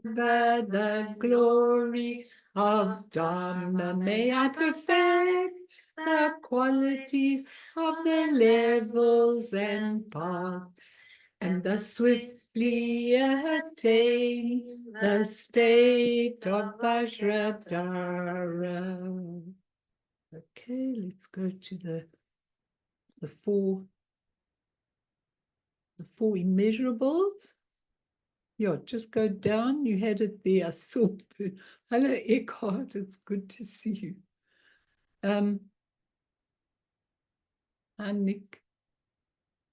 the glory of Dharma. May I perfect the qualities of the levels and paths, and thus swiftly attain the state of Vajradhara. Okay, let's go to the four immeasurables. Yeah, just go down. You had it there. I saw. Hello, Eckhart. It's good to see you. Hi, Nick.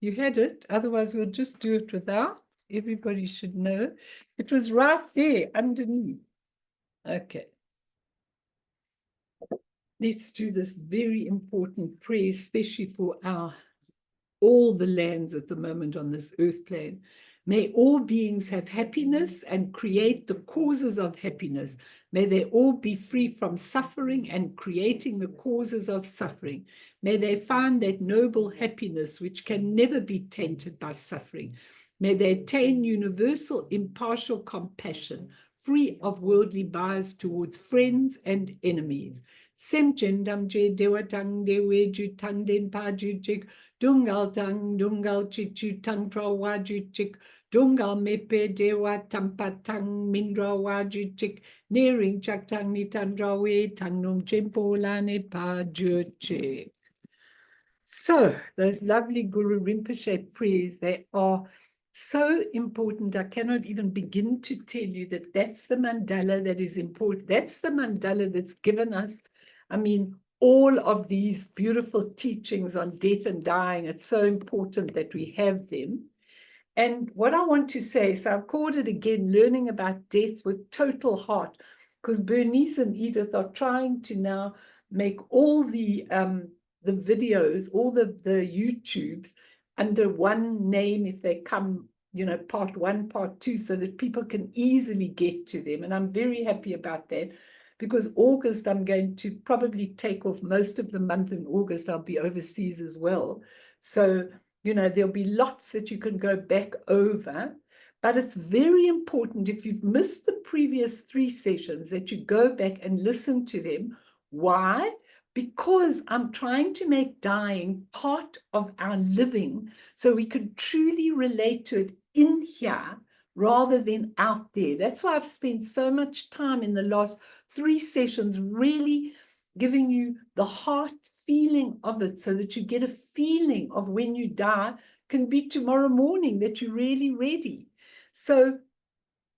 You had it. Otherwise, we'll just do it without. Everybody should know. It was right there underneath. Okay. Let's do this very important prayer, especially for all the lands at the moment on this earth plane. May all beings have happiness and create the causes of happiness. May they all be free from suffering and creating the causes of suffering. May they find that noble happiness which can never be tainted by suffering. May they attain universal impartial compassion, free of worldly bias towards friends and enemies. Semchen damje dewatang dewe jutang den pa jutik Dungal tang, dungal chichu tang tra waju chik, dungal mepe dewa tampa tang mindra waju chik, nearing chak tang ni tandra we, tang num chimpo lane pa chik. So, those lovely Guru Rinpoche prayers, they are so important. I cannot even begin to tell you that that's the mandala that is important. That's the mandala that's given us, I mean, all of these beautiful teachings on death and dying. It's so important that we have them. And what I want to say, so I've called it again, Learning About Death with Total Heart, because Bernice and Edith are trying to now make all the videos, all the YouTubes under one name if they come, you know, part one, part two, so that people can easily get to them. And I'm very happy about that, because August, I'm going to probably take off most of the month in August. I'll be overseas as well. So, you know, there'll be lots that you can go back over. But it's very important, if you've missed the previous 3 sessions, that you go back and listen to them. Why? Because I'm trying to make dying part of our living so we can truly relate to it in here rather than out there. That's why I've spent so much time in the last 3 sessions really giving you the heart feeling of it, so that you get a feeling of when you die can be tomorrow morning, that you're really ready. So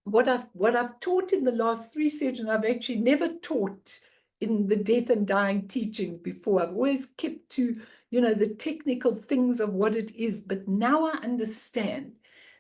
what I've taught in the last 3 sessions, I've actually never taught in the death and dying teachings before. I've always kept to, you know, the technical things of what it is. But now I understand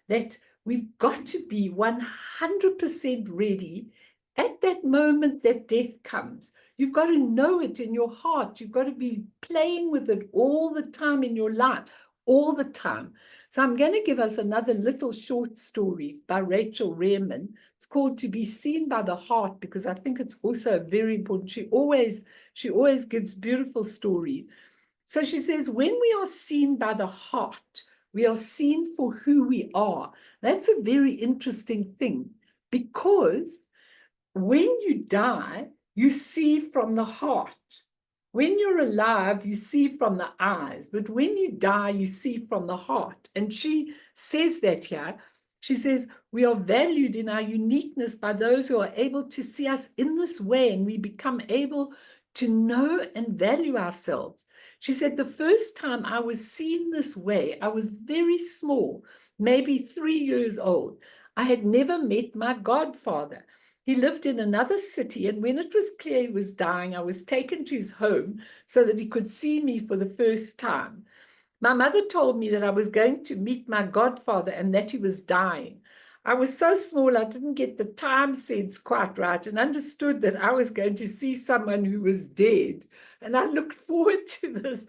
that we've got to be 100% ready at that moment that death comes. You've got to know it in your heart. You've got to be playing with it all the time in your life, all the time. So I'm going to give us another little short story by Rachel Rehrman. It's called To Be Seen by the Heart, because I think it's also very important. She always gives beautiful story. So she says, when we are seen by the heart, we are seen for who we are. That's a very interesting thing, because when you die, you see from the heart. When you're alive, you see from the eyes, but when you die, you see from the heart. And she says that here. She says, we are valued in our uniqueness by those who are able to see us in this way, and we become able to know and value ourselves. She said, the first time I was seen this way, I was very small, maybe 3 years old. I had never met my godfather. He lived in another city, and when it was clear he was dying, I was taken to his home so that he could see me for the first time. My mother told me that I was going to meet my godfather and that he was dying. I was so small I didn't get the time sense quite right and understood that I was going to see someone who was dead. And I looked forward to this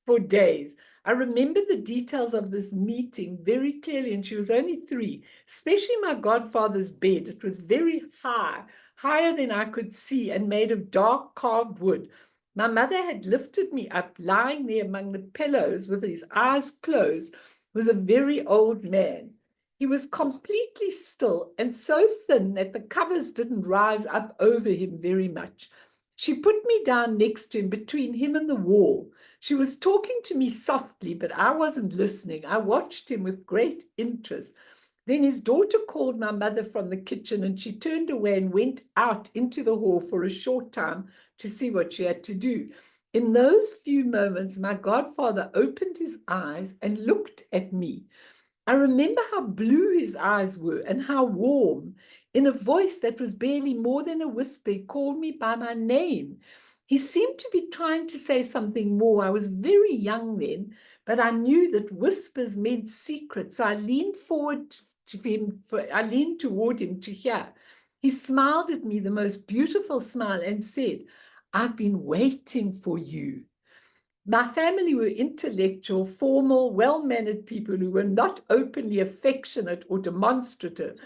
for days. I remember the details of this meeting very clearly, and she was only 3, especially my godfather's bed. It was very high, higher than I could see, and made of dark carved wood. My mother had lifted me up. Lying there among the pillows with his eyes closed was a very old man. He was completely still and so thin that the covers didn't rise up over him very much. She put me down next to him, between him and the wall. She was talking to me softly, but I wasn't listening. I watched him with great interest. Then his daughter called my mother from the kitchen, and she turned away and went out into the hall for a short time to see what she had to do. In those few moments, my godfather opened his eyes and looked at me. I remember how blue his eyes were and how warm. In a voice that was barely more than a whisper, he called me by my name. He seemed to be trying to say something more. I was very young then, but I knew that whispers meant secrets. So I leaned forward to him. I leaned toward him to hear. He smiled at me, the most beautiful smile, and said, "I've been waiting for you." My family were intellectual, formal, well-mannered people who were not openly affectionate or demonstrative.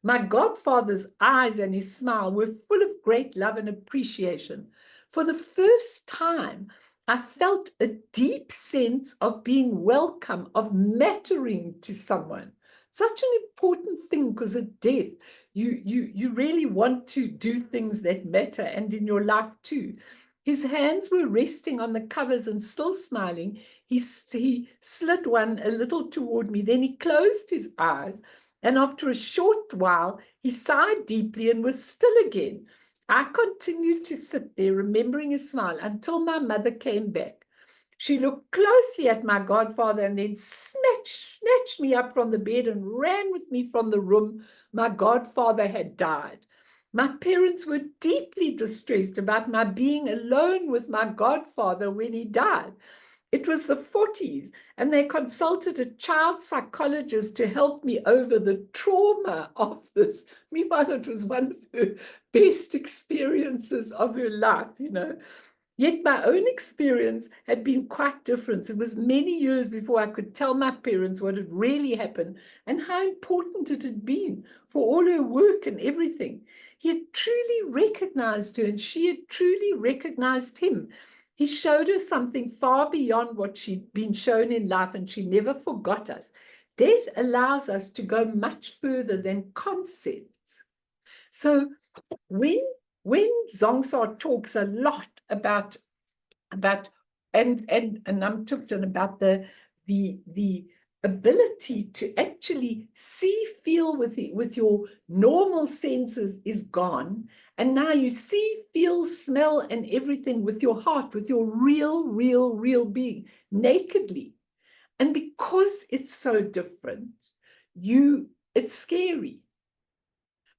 My godfather's eyes and his smile were full of great love and appreciation. For the first time, I felt a deep sense of being welcome, of mattering to someone. Such an important thing, because at death, you really want to do things that matter, and in your life too. His hands were resting on the covers, and still smiling, he slid one a little toward me. Then he closed his eyes, and after a short while, he sighed deeply and was still again. I continued to sit there, remembering his smile, until my mother came back. She looked closely at my godfather and then snatched me up from the bed and ran with me from the room. My godfather had died. My parents were deeply distressed about my being alone with my godfather when he died. It was the 40s, and they consulted a child psychologist to help me over the trauma of this. Meanwhile, it was one of her best experiences of her life, you know. Yet my own experience had been quite different. It was many years before I could tell my parents what had really happened and how important it had been for all her work and everything. He had truly recognized her, and she had truly recognized him. He showed her something far beyond what she'd been shown in life, and she never forgot us. Death allows us to go much further than concepts. So when Zongsa talks a lot about and Namtukten about the ability to actually see, feel with your normal senses is gone, and now you see, feel, smell, and everything with your heart, with your real being, nakedly. And because it's so different, it's scary.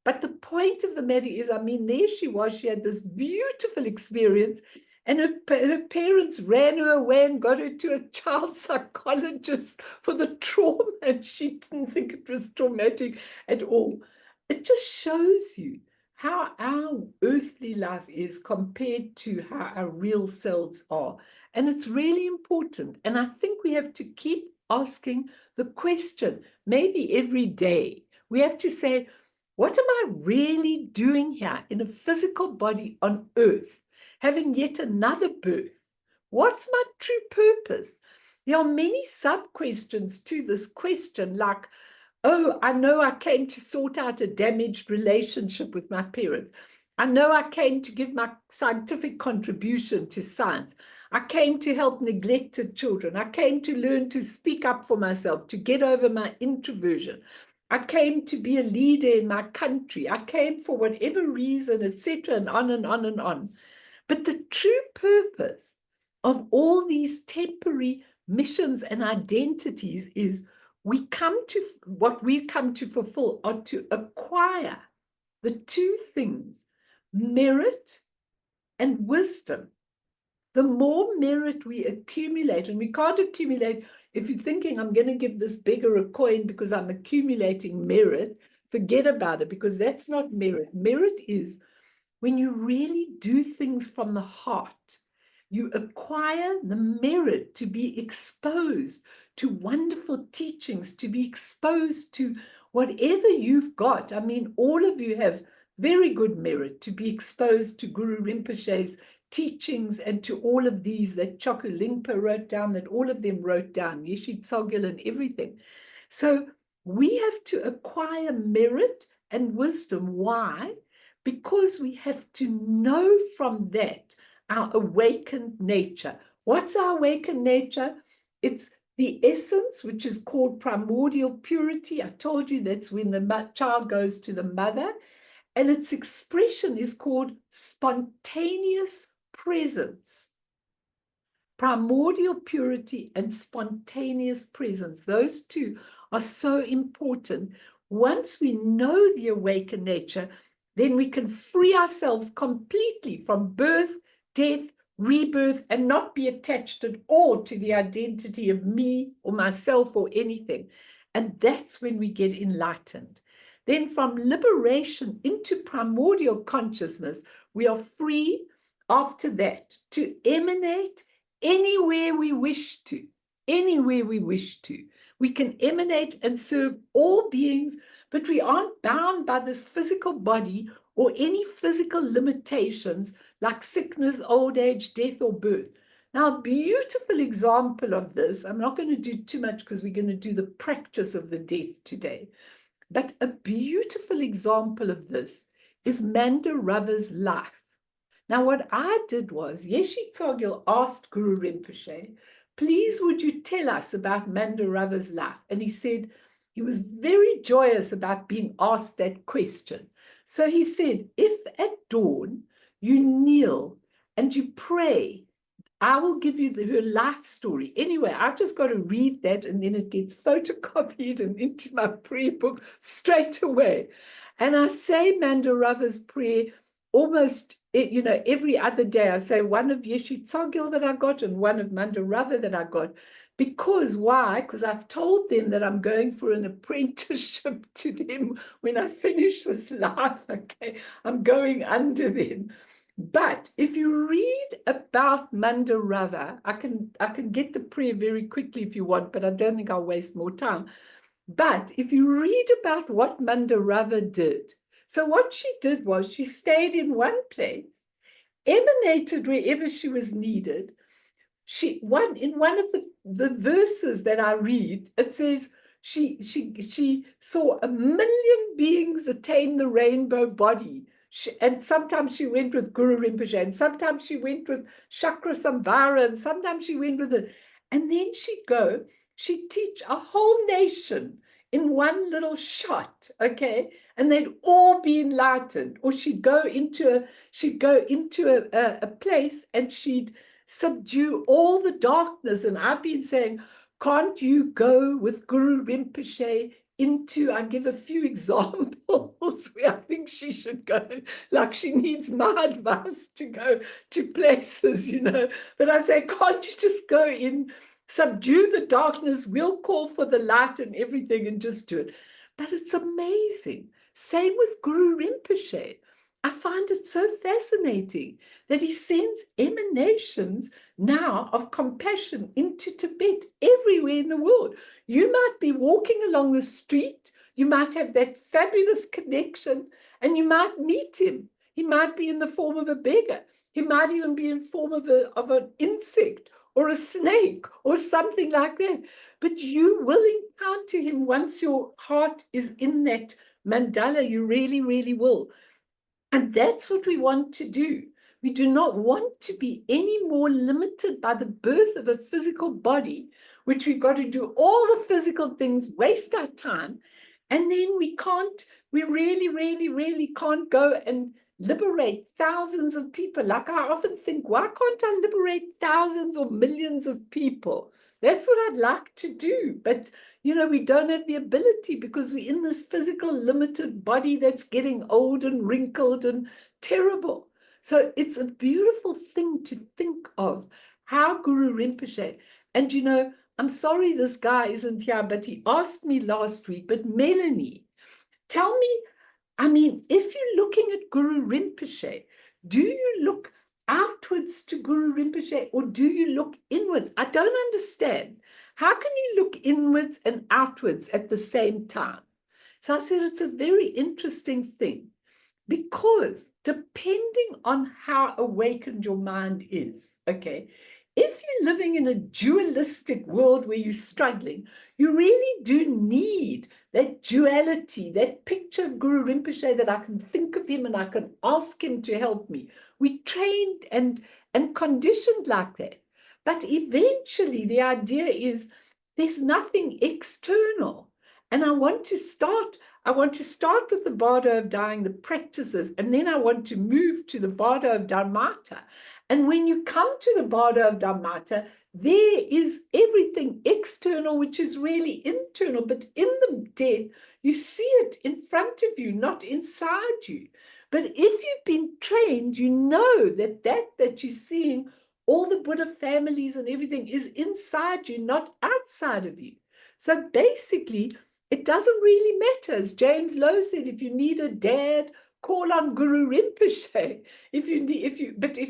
But the point of the matter is, I mean, there she was, she had this beautiful experience, and her parents ran her away and got her to a child psychologist for the trauma, and she didn't think it was traumatic at all. It just shows you how our earthly life is compared to how our real selves are. And it's really important. And I think we have to keep asking the question, maybe every day. We have to say, what am I really doing here in a physical body on earth, having yet another birth? What's my true purpose? There are many sub-questions to this question, like, oh, I know I came to sort out a damaged relationship with my parents. I know I came to give my scientific contribution to science. I came to help neglected children. I came to learn to speak up for myself, to get over my introversion. I came to be a leader in my country. I came for whatever reason, etc., and on and on and on. But the true purpose of all these temporary missions and identities is what we come to fulfill are to acquire the two things, merit and wisdom. The more merit we accumulate, and we can't accumulate, if you're thinking, I'm going to give this beggar a coin because I'm accumulating merit, forget about it, because that's not merit. Merit is when you really do things from the heart. You acquire the merit to be exposed to wonderful teachings, to be exposed to whatever you've got. I mean, all of you have very good merit to be exposed to Guru Rinpoche's teachings and to all of these that Choku Lingpa wrote down, that all of them wrote down, Yeshit Tsogil and everything. So We have to acquire merit and wisdom. Why? Because we have to know from that our awakened nature. What's our awakened nature? It's the essence, which is called primordial purity. I told you that's when the child goes to the mother, and its expression is called spontaneous presence. Primordial purity and spontaneous presence, those two are so important. Once we know the awakened nature, then we can free ourselves completely from birth, death, rebirth, and not be attached at all to the identity of me or myself or anything. And that's when we get enlightened. Then from liberation into primordial consciousness, we are free after that to emanate anywhere we wish to, anywhere we wish to. We can emanate and serve all beings, but we aren't bound by this physical body or any physical limitations like sickness, old age, death, or birth. Now, a beautiful example of this, I'm not going to do too much because we're going to do the practice of the death today, but a beautiful example of this is Mandarava's life. Now, what I did was, Yeshe Tsogyal asked Guru Rinpoche, please would you tell us about Mandarava's life? And he said he was very joyous about being asked that question. So he said, if at dawn you kneel and you pray, I will give you her life story. Anyway, I've just got to read that, and then it gets photocopied and into my prayer book straight away. And I say Mandarava's prayer almost, every other day. I say one of Yeshe Tsogyal that I got and one of Mandarava that I got. Because why? Because I've told them that I'm going for an apprenticeship to them when I finish this life. Okay, I'm going under them. But if you read about Mandarava, I can get the prayer very quickly if you want, but I don't think I'll waste more time. But if you read about what Mandarava did, so what she did was she stayed in one place, emanated wherever she was needed. In one of the verses that I read, it says she saw 1,000,000 beings attain the rainbow body. And sometimes she went with Guru Rinpoche, and sometimes she went with Chakra Samvara, and sometimes she went with it. And then she'd teach a whole nation in one little shot, okay? And they'd all be enlightened. Or she'd go into a place and she'd subdue all the darkness. And I've been saying, can't you go with Guru Rinpoche I give a few examples where I think she should go, like she needs my advice to go to places, But I say, can't you just go in, subdue the darkness, we'll call for the light and everything and just do it. But it's amazing. Same with Guru Rinpoche. I find it so fascinating that he sends emanations now of compassion into Tibet, everywhere in the world. You might be walking along the street, you might have that fabulous connection, and you might meet him. He might be in the form of a beggar. He might even be in the form of an insect or a snake or something like that. But you will encounter him once your heart is in that mandala. You really, really will. And that's what we want to do. We do not want to be any more limited by the birth of a physical body, which we've got to do all the physical things, waste our time, and then we really, really, really can't go and liberate thousands of people. Like I often think, why can't I liberate thousands or millions of people? That's what I'd like to do. But we don't have the ability because we're in this physical limited body that's getting old and wrinkled and terrible. So it's a beautiful thing to think of how Guru Rinpoche, and I'm sorry this guy isn't here, but he asked me last week, but Melanie, tell me, if you're looking at Guru Rinpoche, do you look outwards to Guru Rinpoche or do you look inwards? I don't understand. How can you look inwards and outwards at the same time? So I said, it's a very interesting thing because depending on how awakened your mind is, okay, if you're living in a dualistic world where you're struggling, you really do need that duality, that picture of Guru Rinpoche, that I can think of him and I can ask him to help me. We trained and conditioned like that. But eventually the idea is there's nothing external. And I want to start with the bardo of dying, the practices, and then I want to move to the bardo of Dharmata. And when you come to the bardo of Dharmata, there is everything external, which is really internal, but in the death, you see it in front of you, not inside you. But if you've been trained, you know that you're seeing, all the Buddha families and everything, is inside you, not outside of you. So basically, it doesn't really matter. As James Lowe said, if you need a dad, call on Guru Rinpoche. If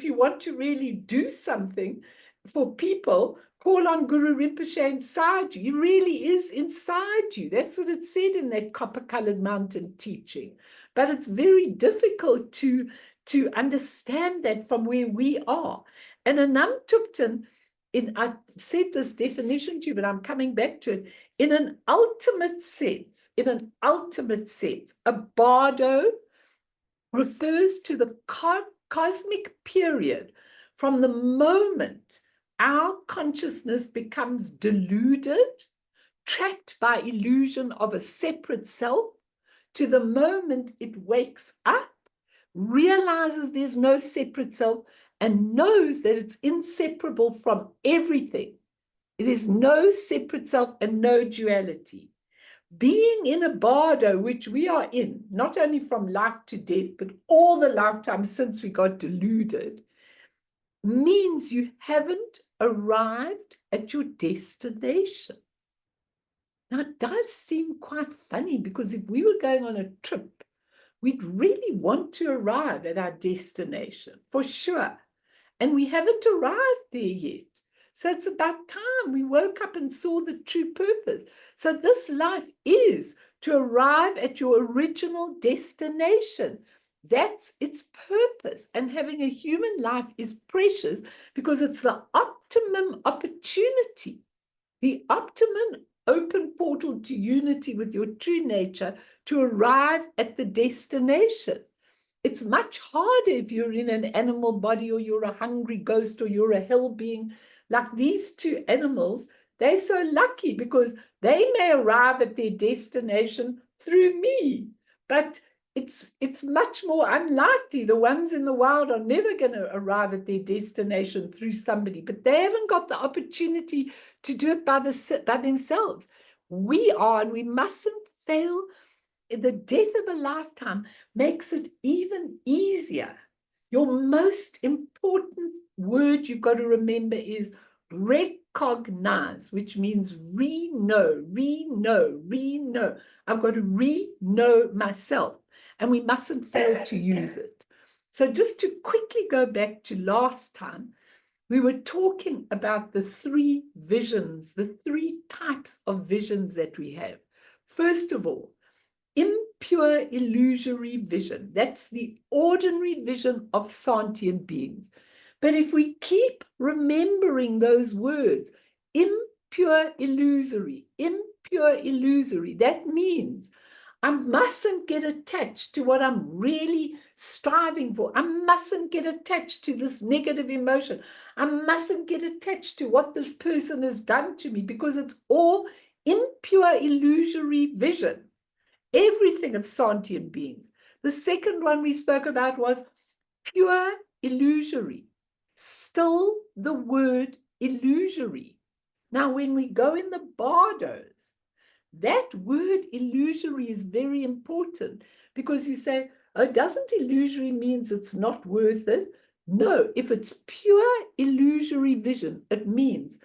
you want to really do something for people, call on Guru Rinpoche inside you. He really is inside you. That's what it said in that copper-colored mountain teaching. But it's very difficult to understand that from where we are. And Anam Thupten, I said this definition to you, but I'm coming back to it. In an ultimate sense, a bardo refers to the cosmic period from the moment our consciousness becomes deluded, trapped by illusion of a separate self, to the moment it wakes up, realizes there's no separate self, and knows that it's inseparable from everything. There's no separate self and no duality. Being in a bardo, which we are in, not only from life to death, but all the lifetimes since we got deluded, means you haven't arrived at your destination. Now, it does seem quite funny, because if we were going on a trip, we'd really want to arrive at our destination, for sure. And we haven't arrived there yet. So it's about time we woke up and saw the true purpose. So this life is to arrive at your original destination. That's its purpose. And having a human life is precious, because it's the optimum opportunity, the optimum open portal to unity with your true nature, to arrive at the destination. It's much harder if you're in an animal body, or you're a hungry ghost, or you're a hell being. Like these two animals, they're so lucky, because they may arrive at their destination through me. But it's much more unlikely. The ones in the wild are never going to arrive at their destination through somebody, but they haven't got the opportunity to do it by themselves. We are, and we mustn't fail. The death of a lifetime makes it even easier. Your most important word you've got to remember is recognize, which means re-know. I've got to re-know myself, and we mustn't fail to use it. So just to quickly go back to last time, we were talking about the three visions, the three types of visions that we have. First of all, impure illusory vision. That's the ordinary vision of sentient beings. But if we keep remembering those words, impure illusory, that means I mustn't get attached to what I'm really striving for. I mustn't get attached to this negative emotion. I mustn't get attached to what this person has done to me, because it's all impure illusory vision. Everything of sentient beings. The second one we spoke about was pure illusory. Still the word illusory. Now, when we go in the bardos, that word illusory is very important, because you say, oh, doesn't illusory means it's not worth it? No, if it's pure illusory vision, it means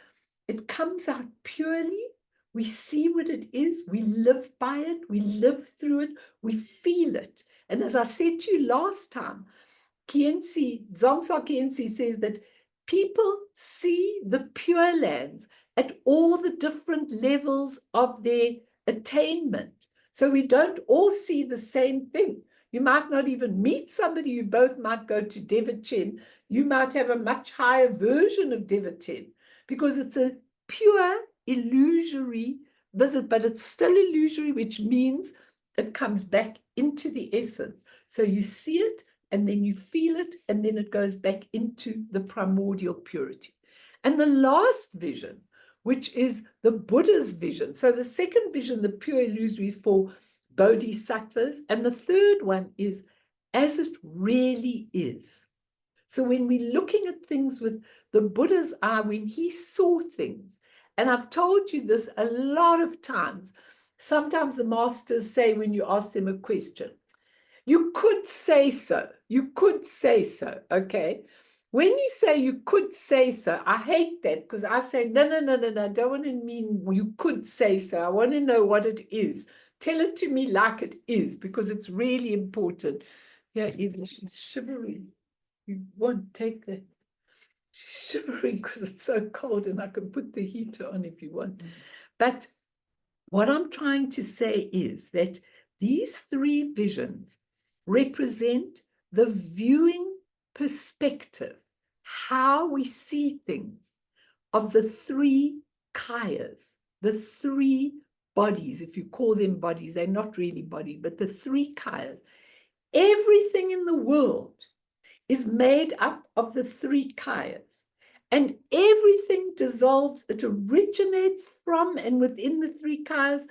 it comes out purely. We see what it is, we live by it, we live through it, we feel it. And as I said to you last time, Dzongsa Khyentse says that people see the Pure Lands at all the different levels of their attainment. So we don't all see the same thing. You might not even meet somebody. You both might go to Devachen. You might have a much higher version of Devachen because it's a pure illusory visit, but it's still illusory, which means it comes back into the essence. So you see it, and then you feel it, and then it goes back into the primordial purity. And the last vision, which is the Buddha's vision. So the second vision, the pure illusory, is for bodhisattvas. And the third one is as it really is. So when we're looking at things with the Buddha's eye, when he saw things, and I've told you this a lot of times, sometimes the masters say when you ask them a question, you could say so, you could say so, okay? When you say you could say so, I hate that because I say, no, I don't want to mean you could say so. I want to know what it is. Tell it to me like it is because it's really important. Yeah, even she's shivering. You won't take that. She's shivering because it's so cold and I can put the heater on if you want. But what I'm trying to say is that these three visions represent the viewing perspective, how we see things of the three kayas, the three bodies, if you call them bodies, they're not really bodies, but the three kayas. Everything in the world is made up of the three kayas, and everything dissolves. It originates from and within the three kayas.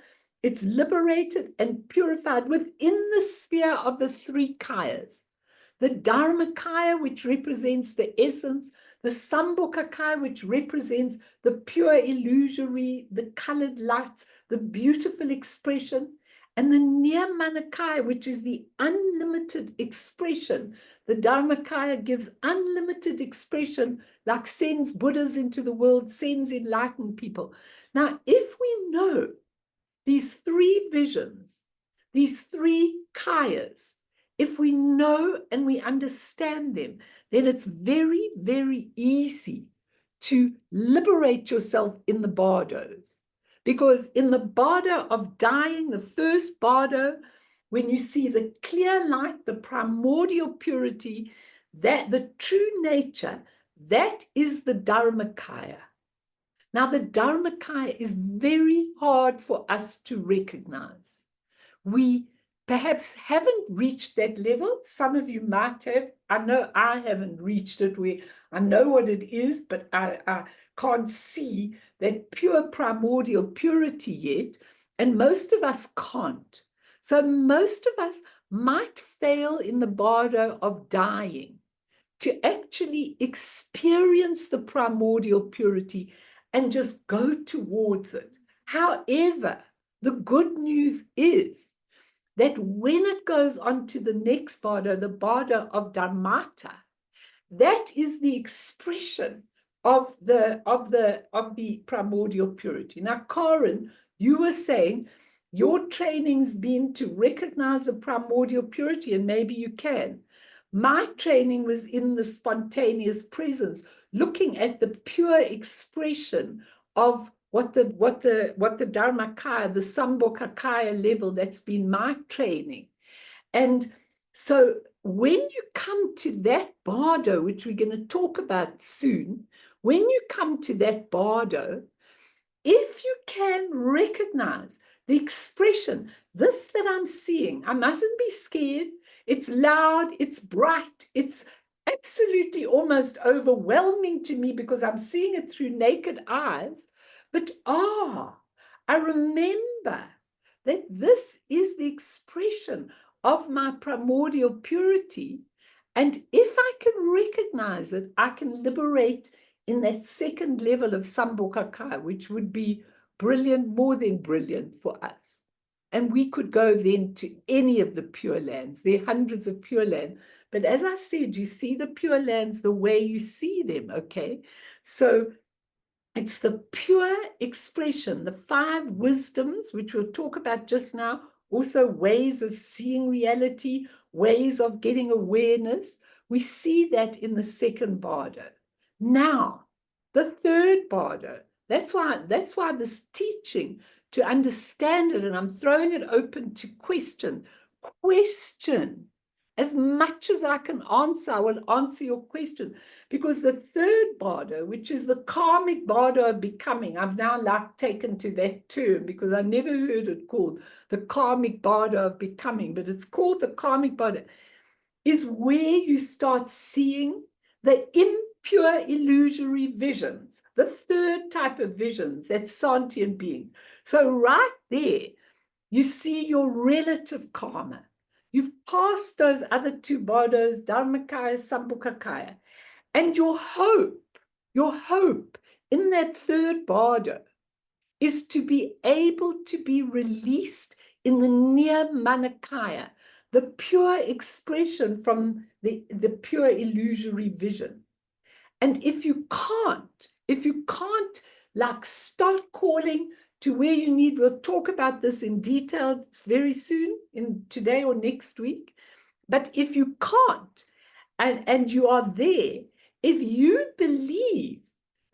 It's liberated and purified within the sphere of the three kayas. The Dharmakaya, which represents the essence, the Sambhogakaya, which represents the pure illusory, the colored lights, the beautiful expression, and the Nirmanakaya, which is the unlimited expression. The Dharmakaya gives unlimited expression, like sends Buddhas into the world, sends enlightened people. Now, if we know these three visions, these three kayas, if we know and we understand them, then it's very, very easy to liberate yourself in the bardos. Because in the bardo of dying, the first bardo, when you see the clear light, the primordial purity, that the true nature, that is the Dharmakaya. Now, the Dharmakaya is very hard for us to recognize. We perhaps haven't reached that level. Some of you might have. I know I haven't reached it where I know what it is, but I can't see that pure primordial purity yet. And most of us can't. So most of us might fail in the bardo of dying to actually experience the primordial purity and just go towards it. However, the good news is that when it goes on to the next bardo, the bardo of Dharmata, that is the expression of the primordial purity. Now, Karen, you were saying your training's been to recognize the primordial purity, and maybe you can. My training was in the spontaneous presence, looking at the pure expression of what the Dharmakaya, the Sambhogakaya level, that's been my training. And so when you come to that bardo, which we're going to talk about soon, when you come to that bardo, if you can recognize the expression, this that I'm seeing, I mustn't be scared. It's loud, it's bright, it's absolutely almost overwhelming to me because I'm seeing it through naked eyes. But I remember that this is the expression of my primordial purity. And if I can recognize it, I can liberate in that second level of Sambhogakaya, which would be brilliant, more than brilliant for us. And we could go then to any of the pure lands. There are hundreds of pure lands. But as I said, you see the pure lands the way you see them, okay? So it's the pure expression, the five wisdoms, which we'll talk about just now, also ways of seeing reality, ways of getting awareness. We see that in the second bardo. Now, the third bardo, that's why this teaching, to understand it, and I'm throwing it open to question, question. As much as I can answer, I will answer your question. Because the third bardo, which is the karmic bardo of becoming, I've now like taken to that term because I never heard it called the karmic bardo of becoming, but it's called the karmic bardo, is where you start seeing the impure illusory visions, the third type of visions, that sentient being. So right there, you see your relative karma. You've passed those other two bardos, Dharmakaya, Sambhukakaya, and your hope in that third bardo is to be able to be released in the near Manakaya, the pure expression from the pure illusory vision. And if you can't like start calling to where you need, we'll talk about this in detail very soon, in today or next week. But if you can't, and you are there, if you believe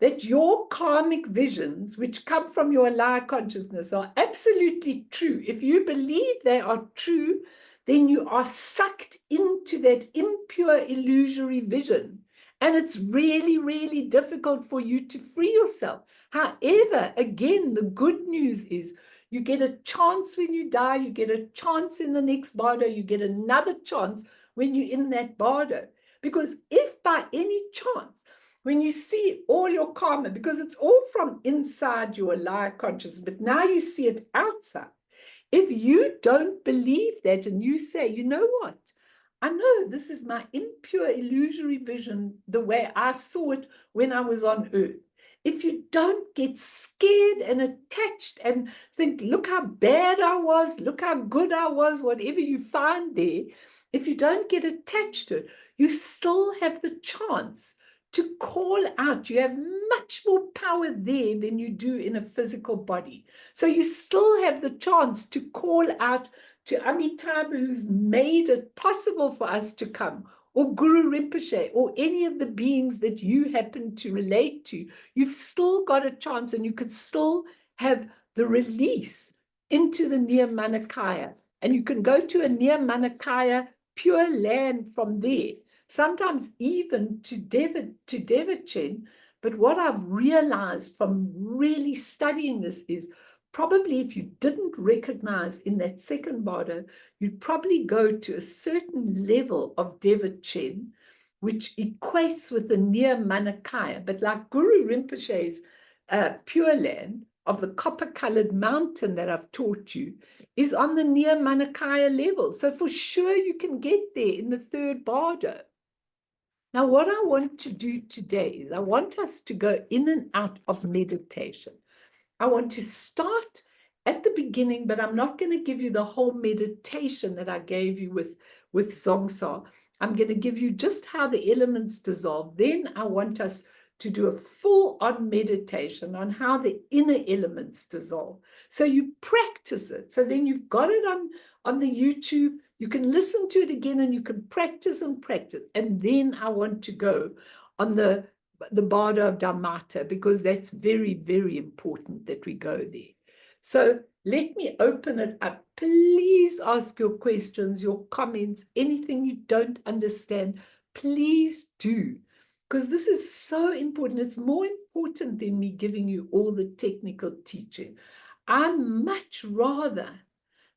that your karmic visions, which come from your higher consciousness, are absolutely true, if you believe they are true, then you are sucked into that impure illusory vision. And it's really, really difficult for you to free yourself. However, again, the good news is you get a chance when you die, you get a chance in the next bardo, you get another chance when you're in that bardo. Because if by any chance, when you see all your karma, because it's all from inside your higher consciousness, but now you see it outside, if you don't believe that and you say, you know what, I know this is my impure illusory vision, the way I saw it when I was on earth. If you don't get scared and attached and think, look how bad I was, look how good I was, whatever you find there, if you don't get attached to it, you still have the chance to call out. You have much more power there than you do in a physical body. So you still have the chance to call out to Amitabha, who's made it possible for us to come, or Guru Rinpoche, or any of the beings that you happen to relate to. You've still got a chance, and you could still have the release into the near Manakaya. And you can go to a near Manakaya pure land from there, sometimes even to Devachen. But what I've realized from really studying this is probably if you didn't recognize in that second bardo, you'd probably go to a certain level of Devachen, which equates with the near Manakaya. But like Guru Rinpoche's pure land of the copper-colored mountain that I've taught you is on the near Manakaya level. So for sure you can get there in the third bardo. Now, what I want to do today is I want us to go in and out of meditation. I want to start at the beginning, but I'm not going to give you the whole meditation that I gave you with Zongsa. I'm going to give you just how the elements dissolve. Then I want us to do a full-on meditation on how the inner elements dissolve. So you practice it. So then you've got it on the YouTube. You can listen to it again and you can practice and practice. And then I want to go on the bardo of Dhammata, because that's very, very important that we go there. So let me open it up. Please ask your questions, your comments, anything you don't understand, please do, because this is so important. It's more important than me giving you all the technical teaching. I'd much rather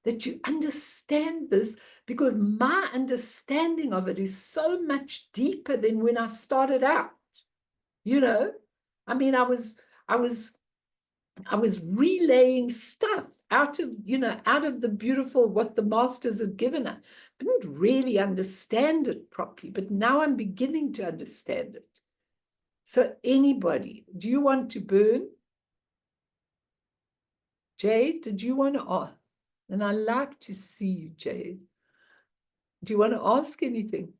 that you understand this, because my understanding of it is so much deeper than when I started out. You know, I mean, I was relaying stuff out of the beautiful, what the masters had given us. I didn't really understand it properly, but now I'm beginning to understand it. So anybody, do you want to burn? Jade, did you want to ask? And I like to see you, Jade. Do you want to ask anything?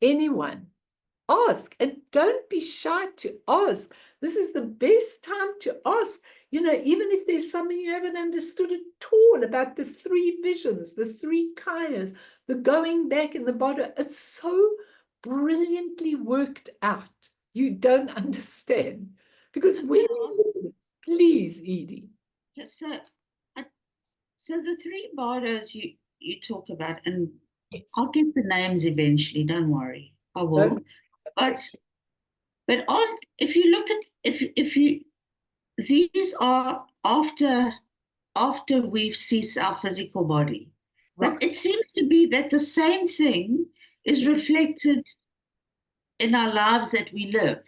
Anyone? Ask, and don't be shy to ask. This is the best time to ask, even if there's something you haven't understood at all about the three visions, the three kayas, the going back in the body. It's so brilliantly worked out. You don't understand, because please, Edie. It's So the three bardos you talk about, and I'll Yes. get the names eventually, don't worry. I Don't, will. But okay. if you look at if you these are after we've ceased our physical body. But Right. it seems to be that the same thing is reflected in our lives that we live.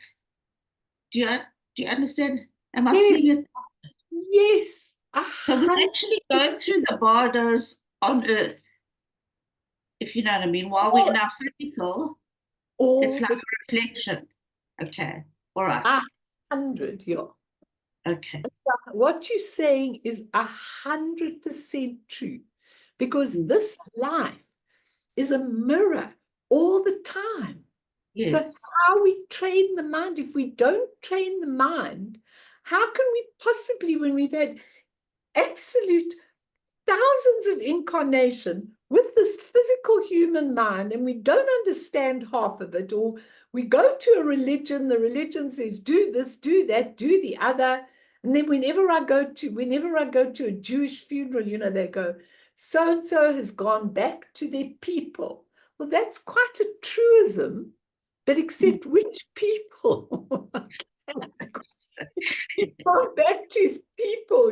Do you understand? Am I Yes. seeing it? Yes. So we 100%. actually go through the bardos on earth, if you know what I mean. While we're All, in our physical, it's all like the a reflection. Okay. All right. 100, yeah. Okay. What you're saying is 100% true, because Mm. this life is a mirror all the time. So Yes. how we train the mind, if we don't train the mind, how can we possibly, when we've had absolute thousands of incarnation with this physical human mind, and we don't understand half of it, or we go to a religion, the religion says do this, do that, do the other, and then whenever I go to a Jewish funeral, they go, so and so has gone back to their people. Well, that's quite a truism, but Mm. except which people? Gone back to his people.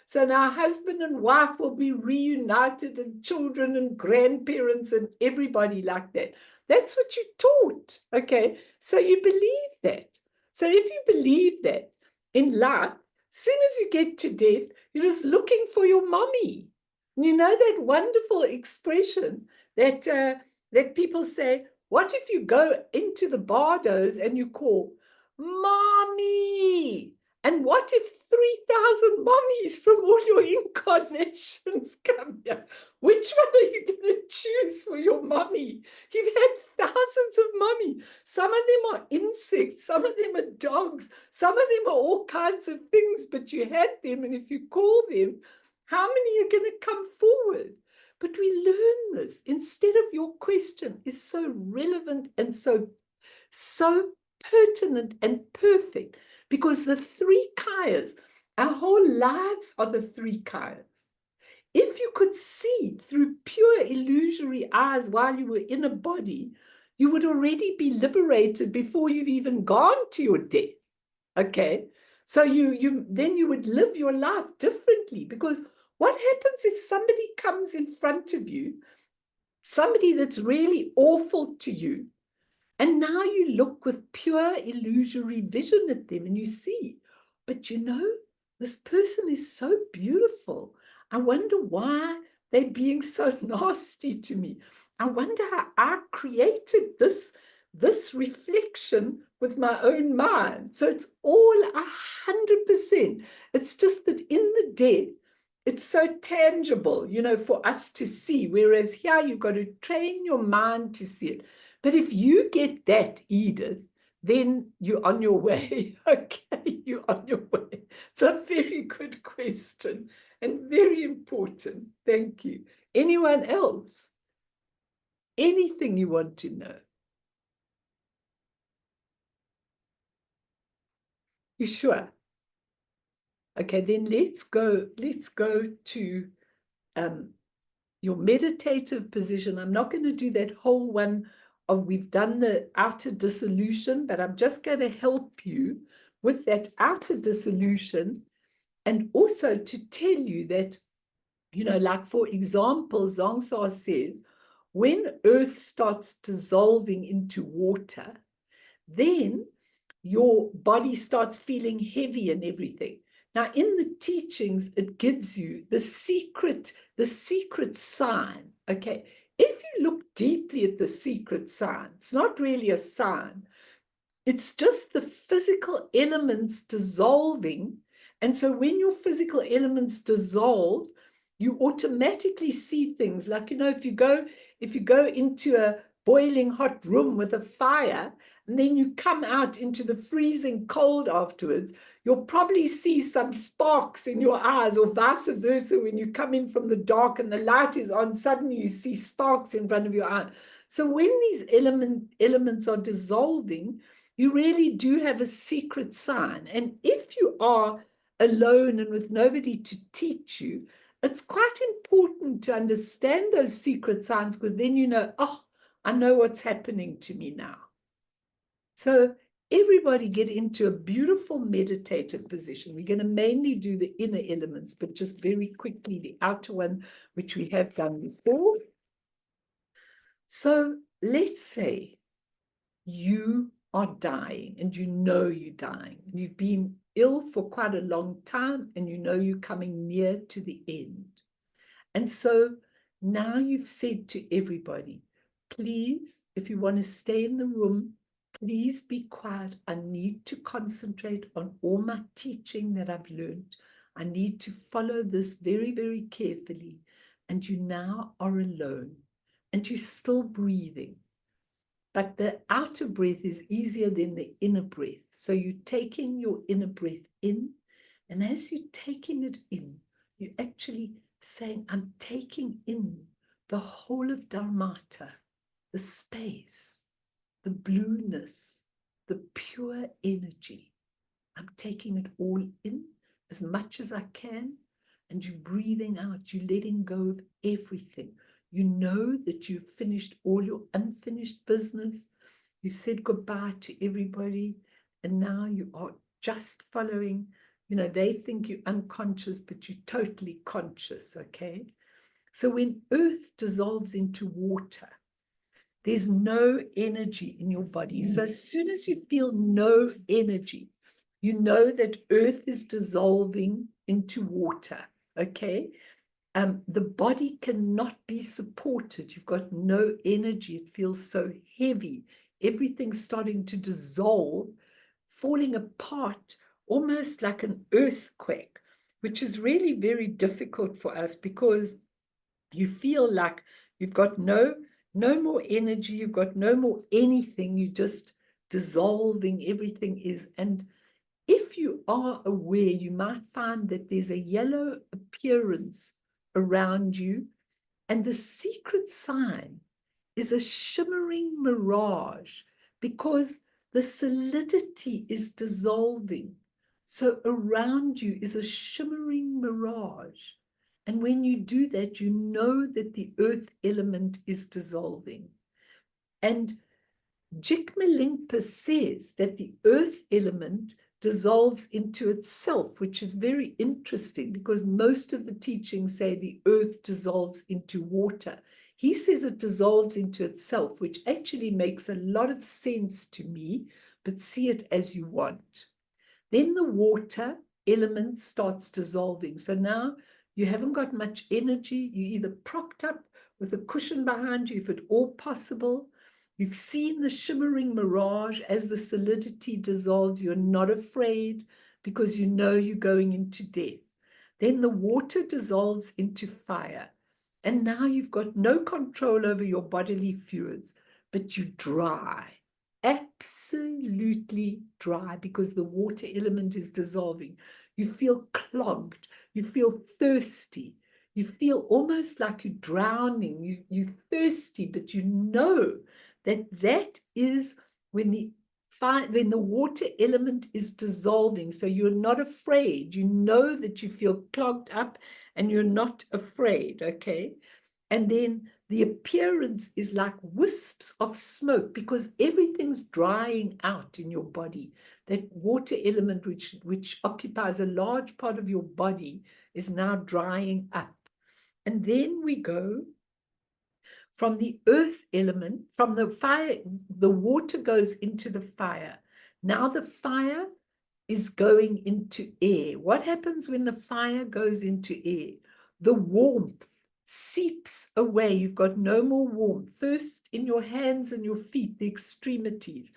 So now husband and wife will be reunited, and children and grandparents and everybody like that. That's what you taught. Okay. So you believe that. So if you believe that in life, soon as you get to death, you're just looking for your mommy. You know that wonderful expression that people say, what if you go into the bardos and you call, Mommy? And what if 3,000 mummies from all your incarnations come here? Which one are you going to choose for your mummy? You've had thousands of mummy. Some of them are insects, some of them are dogs, some of them are all kinds of things, but you had them. And if you call them, how many are going to come forward? But we learn this instead of your question is so relevant and so pertinent and perfect, because the three kayas, our whole lives are the three kayas. If you could see through pure illusory eyes while you were in a body, you would already be liberated before you've even gone to your death. Okay. So then you would live your life differently, because what happens if somebody comes in front of you, somebody that's really awful to you, and now you look with pure illusory vision at them and you see, but this person is so beautiful. I wonder why they're being so nasty to me. I wonder how I created this reflection with my own mind. So it's all 100%. It's just that in the death, it's so tangible, for us to see. Whereas here, you've got to train your mind to see it. But if you get that, Edith, then you're on your way. Okay, you're on your way. It's a very good question and very important. Thank you. Anyone else? Anything you want to know? You sure? Okay, then let's go to your meditative position. I'm not going to do that whole one of we've done the outer dissolution, but I'm just going to help you with that outer dissolution, and also to tell you that, like for example, Zongsa says, when earth starts dissolving into water, then your body starts feeling heavy and everything. Now, in the teachings, it gives you the secret sign. Okay. If you look deeply at the secret sign, it's not really a sign. It's just the physical elements dissolving. And so when your physical elements dissolve, you automatically see things like, if you go into a boiling hot room with a fire, and then you come out into the freezing cold afterwards, you'll probably see some sparks in your eyes, or vice versa. When you come in from the dark and the light is on, suddenly you see sparks in front of your eye. So when these elements are dissolving, you really do have a secret sign. And if you are alone and with nobody to teach you, it's quite important to understand those secret signs, because then you know, oh, I know what's happening to me now. So everybody get into a beautiful meditative position. We're going to mainly do the inner elements, but just very quickly the outer one, which we have done before. So let's say you are dying and you know you're dying. You've been ill for quite a long time and you know you're coming near to the end. And so now you've said to everybody, please, if you want to stay in the room, please be quiet. I need to concentrate on all my teaching that I've learned. I need to follow this very, very carefully. And you now are alone and you're still breathing. But the outer breath is easier than the inner breath. So you're taking your inner breath in. And as you're taking it in, you're actually saying, I'm taking in the whole of Dharmata, the space, the blueness, the pure energy. I'm taking it all in as much as I can. And you're breathing out, you're letting go of everything. You know that you've finished all your unfinished business. You've said goodbye to everybody. And now you are just following. You know, they think you're unconscious, but you're totally conscious, okay? So when earth dissolves into water, there's no energy in your body. So as soon as you feel no energy, you know that earth is dissolving into water, okay? The body cannot be supported. You've got no energy. It feels so heavy. Everything's starting to dissolve, falling apart, almost like an earthquake, which is really very difficult for us because you feel like you've got no more energy. You've got no more anything. You're just dissolving. Everything is. And if you are aware, you might find that there's a yellow appearance around you, and the secret sign is a shimmering mirage because the solidity is dissolving. So around you is a shimmering mirage. And when you do that, you know that the earth element is dissolving. And Jigme Lingpa says that the earth element dissolves into itself, which is very interesting because most of the teachings say the earth dissolves into water. He says it dissolves into itself, which actually makes a lot of sense to me, but see it as you want. Then the water element starts dissolving. So now you haven't got much energy. You're either propped up with a cushion behind you, if at all possible. You've seen the shimmering mirage as the solidity dissolves. You're not afraid because you know you're going into death. Then the water dissolves into fire. And now you've got no control over your bodily fluids, but you dry, absolutely dry because the water element is dissolving. You feel clogged. You feel thirsty. You feel almost like you're drowning. You're thirsty, but you know that is when the water element is dissolving. So you're not afraid. You know that you feel clogged up and you're not afraid, okay? And then the appearance is like wisps of smoke because everything's drying out in your body. That water element, which occupies a large part of your body, is now drying up. And then we go from the earth element, from the fire, the water goes into the fire. Now the fire is going into air. What happens when the fire goes into air? The warmth seeps away. You've got no more warmth. Thirst in your hands and your feet, the extremities.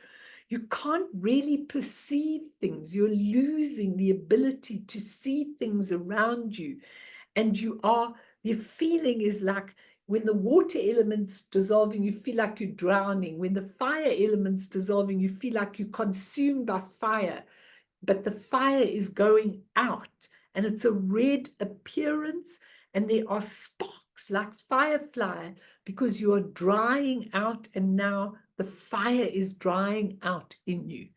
You can't really perceive things. You're losing the ability to see things around you. And the feeling is like when the water element's dissolving, you feel like you're drowning. When the fire element's dissolving, you feel like you're consumed by fire. But the fire is going out and it's a red appearance and there are sparks like firefly because you are drying out and now the fire is drying out in you.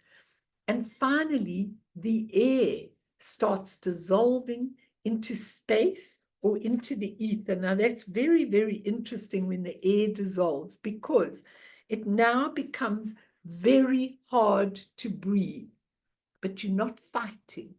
And finally, the air starts dissolving into space or into the ether. Now, that's very, very interesting when the air dissolves, because it now becomes very hard to breathe, but you're not fighting.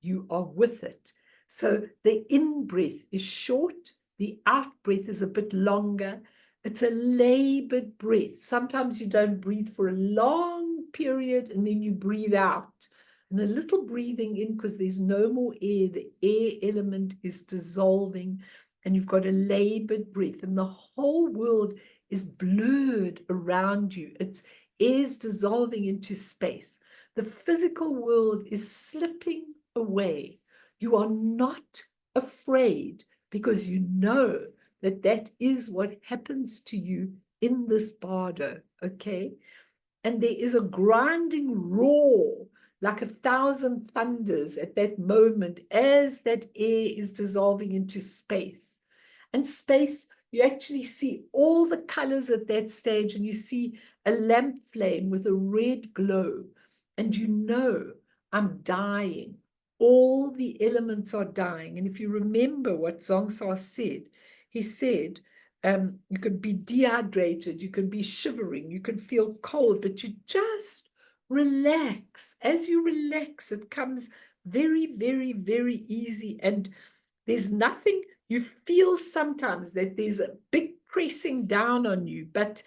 You are with it. So the in-breath is short, the out-breath is a bit longer. It's a labored breath. Sometimes you don't breathe for a long period and then you breathe out. And a little breathing in, because there's no more air. The air element is dissolving and you've got a labored breath, and the whole world is blurred around you. It's air's dissolving into space. The physical world is slipping away. You are not afraid, because you know that that is what happens to you in this bardo, okay? And there is a grinding roar, like 1,000 thunders at that moment, as that air is dissolving into space. And space, you actually see all the colors at that stage, and you see a lamp flame with a red glow, and you know, I'm dying. All the elements are dying. And if you remember what Zongsa said, he said, you could be dehydrated, you could be shivering, you could feel cold, but you just relax. As you relax, it comes very, very, very easy. And there's nothing, you feel sometimes that there's a big pressing down on you, but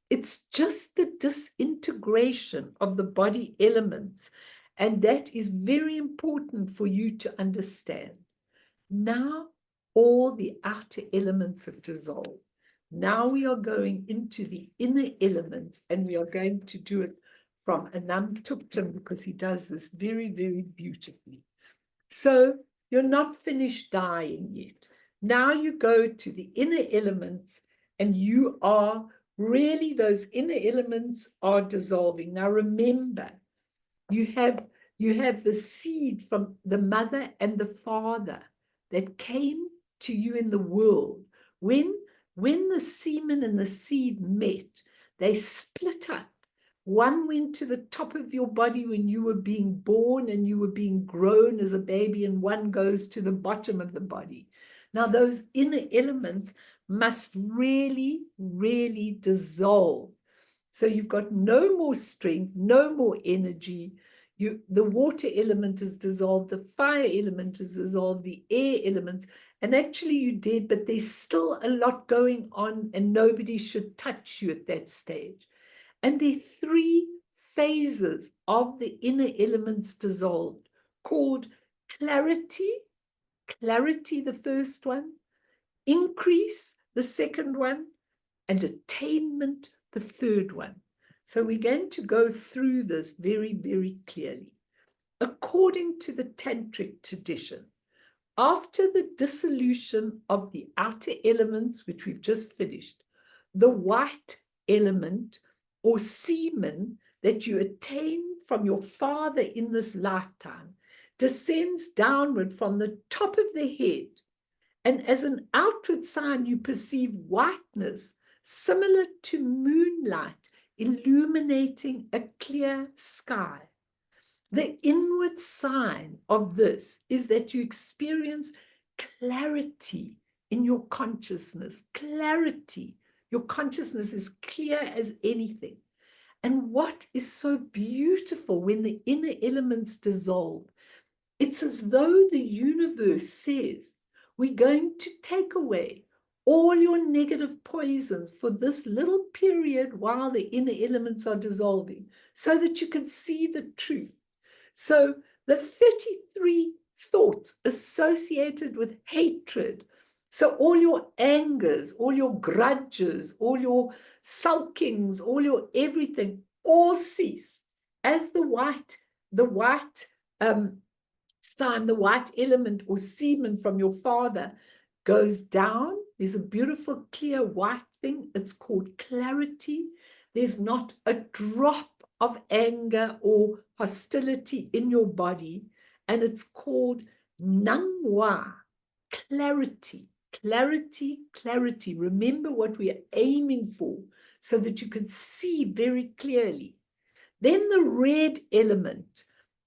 it's just the disintegration of the body elements. And that is very important for you to understand. Now, all the outer elements have dissolved. Now we are going into the inner elements, and we are going to do it from Anam Tuptim, because he does this very, very beautifully. So you're not finished dying yet. Now you go to the inner elements, and you are really, those inner elements are dissolving. Now remember, you have the seed from the mother and the father that came to you in the world. When the semen and the seed met, they split up. One went to the top of your body when you were being born and you were being grown as a baby, and one goes to the bottom of the body. Now, those inner elements must really, really dissolve. So you've got no more strength, no more energy. The water element is dissolved, the fire element is dissolved, the air elements, and actually you did, but there's still a lot going on, and nobody should touch you at that stage. And there are 3 phases of the inner elements dissolved, called clarity, the first one, increase, the second one, and attainment, the third one. So we're going to go through this very, very clearly. According to the Tantric tradition, after the dissolution of the outer elements, which we've just finished, the white element or semen that you attain from your father in this lifetime descends downward from the top of the head, and as an outward sign you perceive whiteness similar to moonlight illuminating a clear sky. The inward sign of this is that you experience clarity in your consciousness. Clarity. Your consciousness is clear as anything. And what is so beautiful when the inner elements dissolve, it's as though the universe says, we're going to take away all your negative poisons for this little period while the inner elements are dissolving, so that you can see the truth. So the 33 thoughts associated with hatred, so all your angers, all your grudges, all your sulkings, all your everything, all cease as the white sign, the white element or semen from your father goes down. There's a beautiful clear white thing. It's called clarity. There's not a drop of anger or hostility in your body, and it's called nangwa, clarity. Clarity, clarity. Remember what we are aiming for, so that you can see very clearly. Then the red element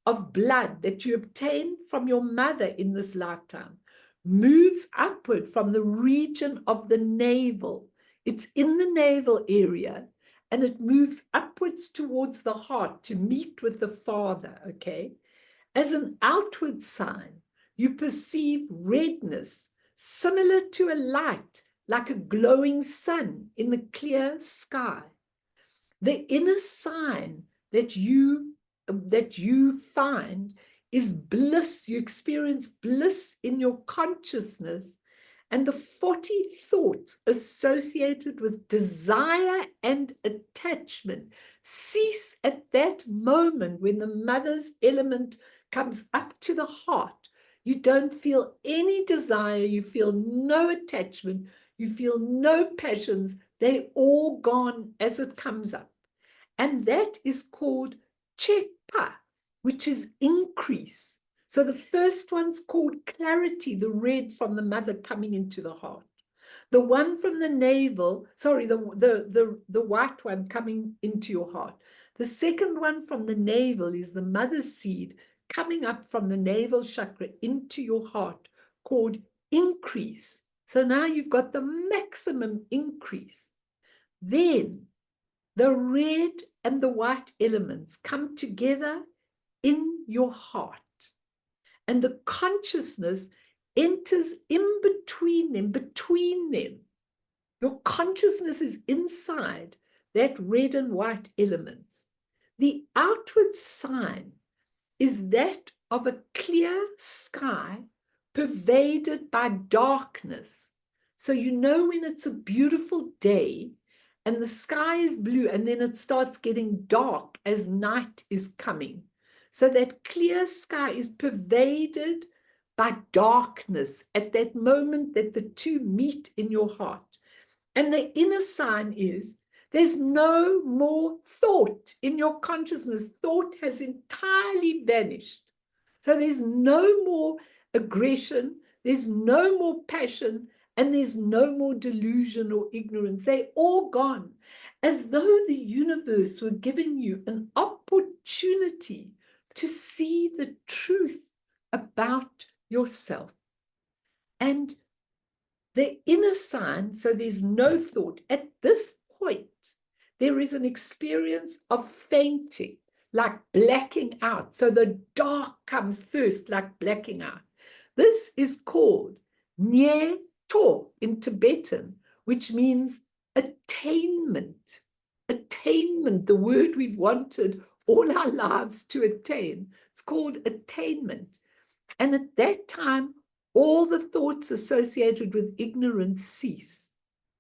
of blood that you obtained from your mother in this lifetime moves upward from the region of the navel. It's in the navel area, and it moves upwards towards the heart to meet with the Father, okay? As an outward sign, you perceive redness similar to a light, like a glowing sun in the clear sky. The inner sign that you find is bliss. You experience bliss in your consciousness, and the 40 thoughts associated with desire and attachment cease at that moment when the mother's element comes up to the heart. You don't feel any desire, you feel no attachment, you feel no passions. They're all gone as it comes up. And that is called chepa, which is increase. So the first one's called clarity, the red from the mother coming into the heart. The one from the navel, sorry, the white one coming into your heart. The second one from the navel is the mother's seed coming up from the navel chakra into your heart, called increase. So now you've got the maximum increase. Then the red and the white elements come together in your heart, and the consciousness enters in between them. Your consciousness is inside that red and white elements. The outward sign is that of a clear sky pervaded by darkness. So you know when it's a beautiful day and the sky is blue, and then it starts getting dark as night is coming. So that clear sky is pervaded by darkness at that moment that the two meet in your heart. And the inner sign is there's no more thought in your consciousness. Thought has entirely vanished. So there's no more aggression, there's no more passion, and there's no more delusion or ignorance. They're all gone, as though the universe were giving you an opportunity to see the truth about yourself. And the inner sign, so there's no thought. At this point, there is an experience of fainting, like blacking out. So the dark comes first, like blacking out. This is called nye to in Tibetan, which means attainment. Attainment, the word we've wanted all our lives to attain. It's called attainment. And at that time, all the thoughts associated with ignorance cease.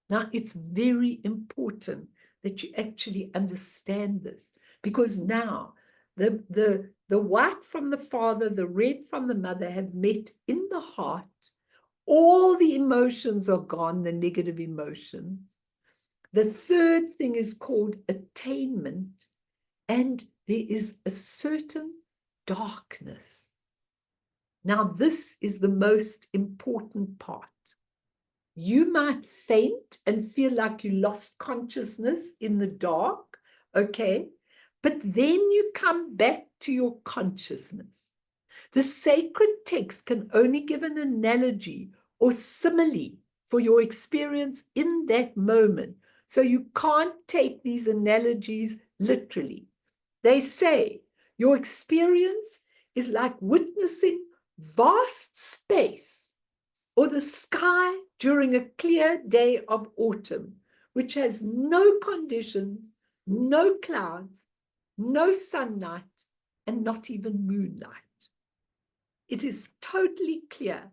Now, it's very important that you actually understand this, because now the white from the father, the red from the mother have met in the heart. All the emotions are gone, the negative emotions. The third thing is called attainment, and there is a certain darkness. Now, this is the most important part. You might faint and feel like you lost consciousness in the dark, okay? But then you come back to your consciousness. The sacred text can only give an analogy or simile for your experience in that moment. So you can't take these analogies literally. They say your experience is like witnessing vast space or the sky during a clear day of autumn, which has no conditions, no clouds, no sunlight, and not even moonlight. It is totally clear,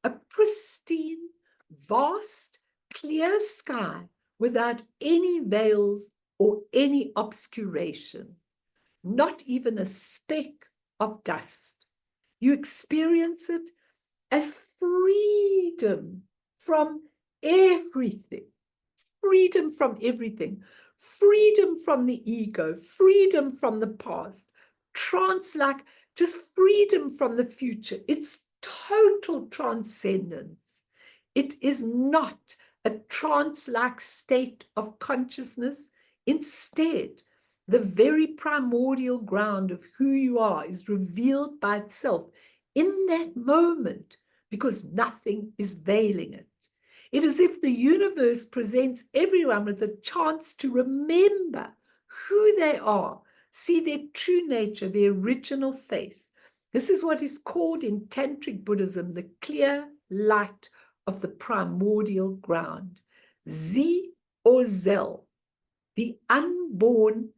a pristine, vast, clear sky without any veils or any obscuration, not even a speck of dust. You experience it as freedom from everything, freedom from everything, freedom from the ego, freedom from the past, like just freedom from the future. It's total transcendence. It is not a trance-like state of consciousness. Instead, the very primordial ground of who you are is revealed by itself in that moment, because nothing is veiling it. It is as if the universe presents everyone with a chance to remember who they are, see their true nature, their original face. This is what is called in Tantric Buddhism the clear light of the primordial ground. Z or Zel, the unborn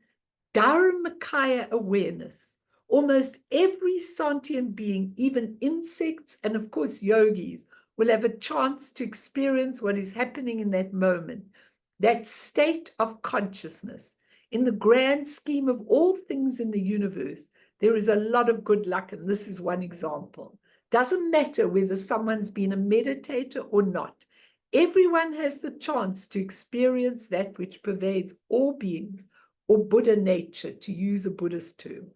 Dharmakaya awareness. Almost every sentient being, even insects and of course yogis, will have a chance to experience what is happening in that moment, that state of consciousness. In the grand scheme of all things in the universe, there is a lot of good luck, and this is one example. Doesn't matter whether someone's been a meditator or not. Everyone has the chance to experience that which pervades all beings, or Buddha nature, to use a Buddhist term.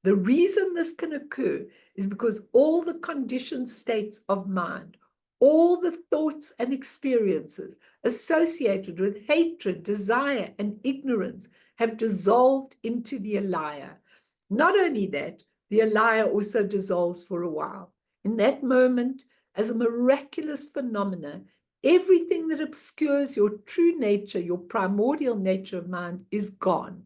The reason this can occur is because all the conditioned states of mind, all the thoughts and experiences associated with hatred, desire, and ignorance have dissolved into the alaya. Not only that, the alaya also dissolves for a while. In that moment, as a miraculous phenomena, everything that obscures your true nature, your primordial nature of mind, is gone.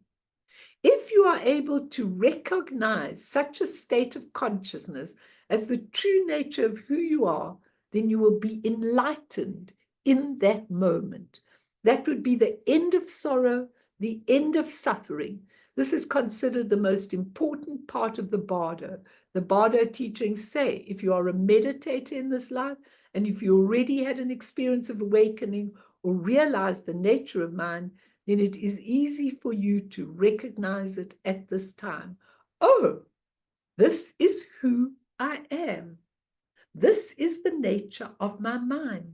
If you are able to recognize such a state of consciousness as the true nature of who you are, then you will be enlightened in that moment. That would be the end of sorrow, the end of suffering. This is considered the most important part of the bardo. The bardo teachings say, if you are a meditator in this life, and if you already had an experience of awakening or realized the nature of mind, then it is easy for you to recognize it at this time. Oh, this is who I am. This is the nature of my mind.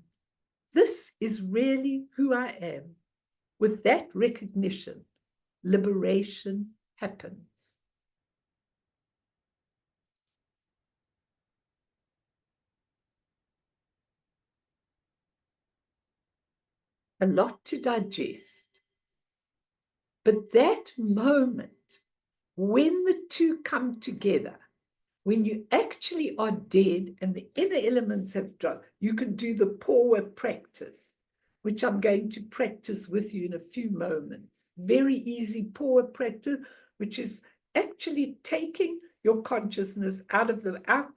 This is really who I am. With that recognition, liberation happens. A lot to digest. But that moment, when the two come together, when you actually are dead and the inner elements have dropped, you can do the power practice, which I'm going to practice with you in a few moments. Very easy power practice, which is actually taking your consciousness out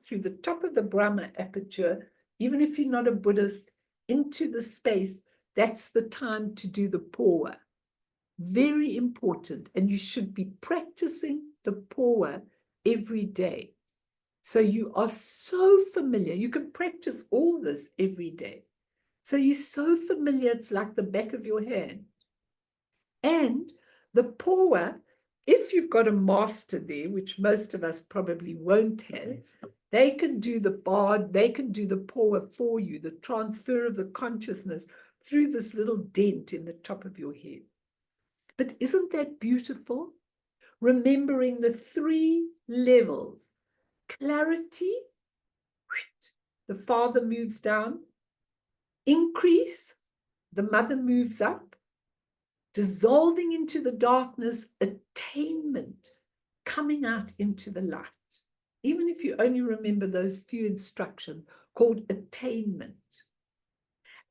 through the top of the Brahma aperture, even if you're not a Buddhist, into the space. That's the time to do the power. Very important, and you should be practicing the power every day. So you are so familiar. You can practice all this every day. So you're so familiar, it's like the back of your hand. And the power, if you've got a master there, which most of us probably won't have, they can do the power for you, the transfer of the consciousness through this little dent in the top of your head. But isn't that beautiful? Remembering the 3 levels. Clarity, the father moves down. Increase, the mother moves up. Dissolving into the darkness, attainment, coming out into the light. Even if you only remember those few instructions, called attainment.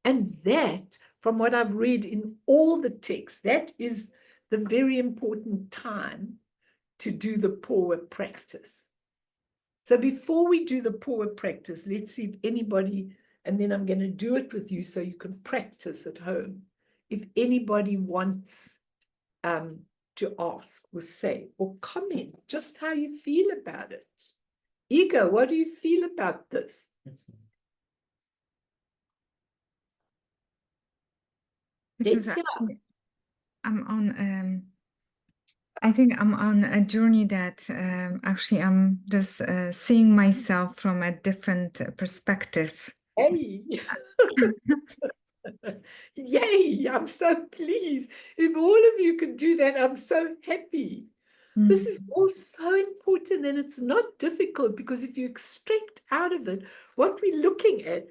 And that, from what I've read in all the texts, that is the very important time to do the power practice. So before we do the power practice, let's see if anybody, and then I'm going to do it with you so you can practice at home. If anybody wants to ask or say or comment just how you feel about it. Ego, what do you feel about this? Because I'm on I think I'm on a journey that actually I'm just seeing myself from a different perspective. Hey. Yay, I'm so pleased. If all of you can do that, I'm so happy. This is all so important, and it's not difficult, because if you extract out of it what we're looking at,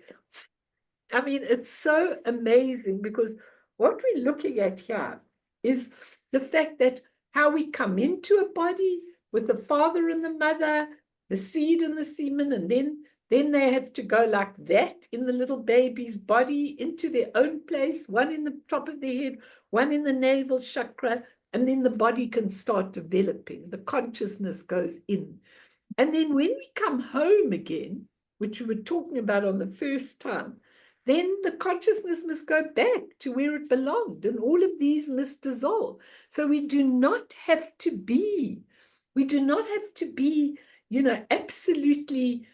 I mean, it's so amazing, because what we're looking at here is the fact that how we come into a body with the father and the mother, the seed and the semen, and then Then they have to go like that in the little baby's body into their own place, one in the top of their head, one in the navel chakra, and then the body can start developing. The consciousness goes in. And then when we come home again, which we were talking about on the first time, then the consciousness must go back to where it belonged, and all of these must dissolve. So we do not have to be, absolutely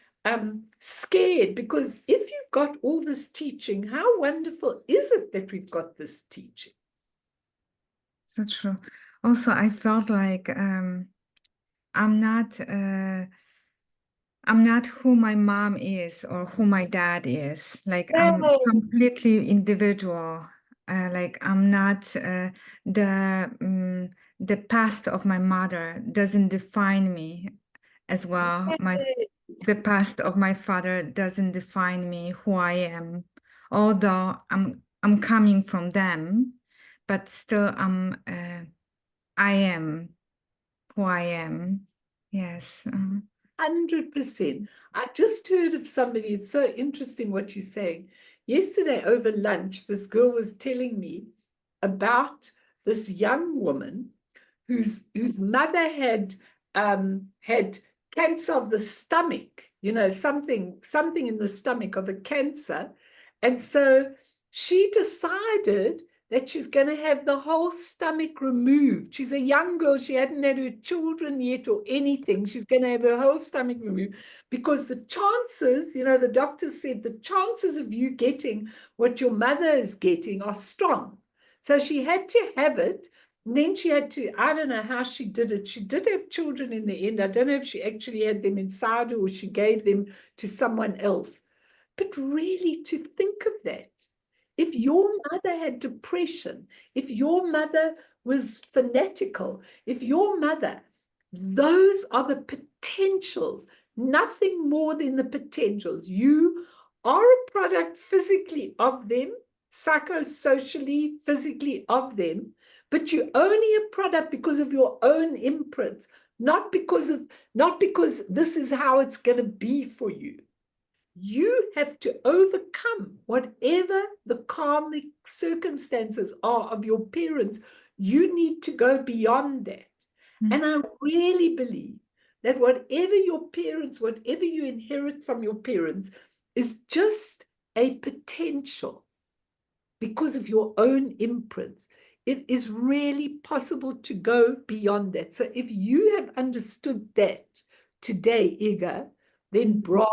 scared, because if you've got all this teaching, how wonderful is it that we've got this teaching? So true. Also, I felt like I'm not who my mom is or who my dad is. Like I'm completely individual. Like I'm not the past of my mother doesn't define me as well. The past of my father doesn't define me, who I am. Although I'm coming from them, but still I am who I am. Yes. 100%. I just heard of somebody, it's so interesting what you're saying. Yesterday over lunch, this girl was telling me about this young woman whose mother had cancer of the stomach, something in the stomach of a cancer. And so she decided that she's going to have the whole stomach removed. She's a young girl. She hadn't had her children yet or anything. She's going to have her whole stomach removed because the chances, the doctor said, the chances of you getting what your mother is getting are strong. So she had to have it. And then she had to, I don't know how she did it. She did have children in the end. I don't know if she actually had them inside her or she gave them to someone else. But really, to think of that. If your mother had depression, if your mother was fanatical, if your mother, those are the potentials, nothing more than the potentials. You are a product physically of them, psychosocially, physically of them, but you're only a product because of your own imprint, not because this is how it's going to be for you. You have to overcome whatever the karmic circumstances are of your parents. You need to go beyond that. And I really believe that whatever you inherit from your parents is just a potential because of your own imprints. It is really possible to go beyond that. So if you have understood that today, Iga, then bravo.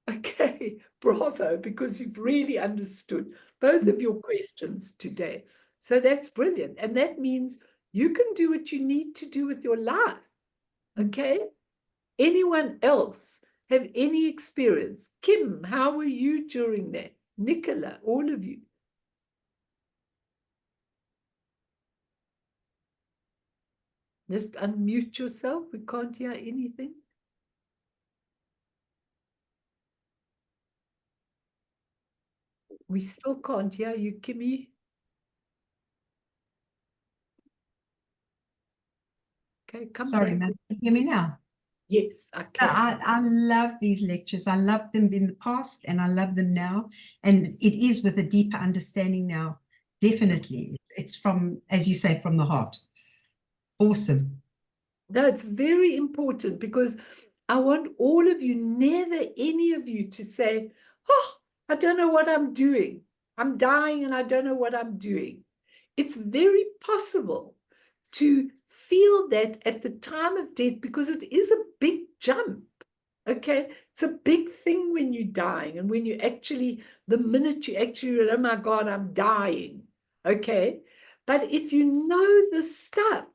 Okay, bravo, because you've really understood both of your questions today. So that's brilliant. And that means you can do what you need to do with your life. Okay? Anyone else have any experience? Kim, how were you during that? Nicola, all of you. Just unmute yourself. We can't hear anything. We still can't hear you, Kimmy. Okay, come Sorry, back. man. Can you hear me now? Yes, I can. I love these lectures. I loved them in the past and I love them now. And it is with a deeper understanding now. Definitely. It's from, as you say, from the heart. Awesome. No, it's very important because I want all of you, never any of you to say, oh, I don't know what I'm doing. I'm dying and I don't know what I'm doing. It's very possible to feel that at the time of death because it is a big jump. Okay, it's a big thing when you're dying and when you actually, the minute you actually, oh my God, I'm dying. Okay, but if you know this stuff,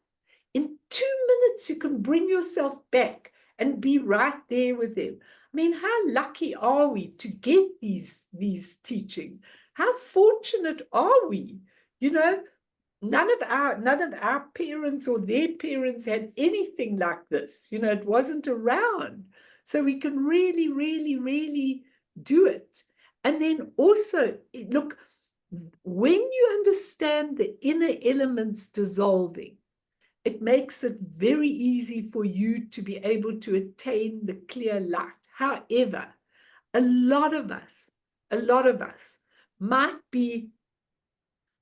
in 2 minutes, you can bring yourself back and be right there with them. I mean, how lucky are we to get these teachings? How fortunate are we? None of our parents or their parents had anything like this. It wasn't around. So we can really, really, really do it. And then also, look, when you understand the inner elements dissolving, it makes it very easy for you to be able to attain the clear light. However, a lot of us might be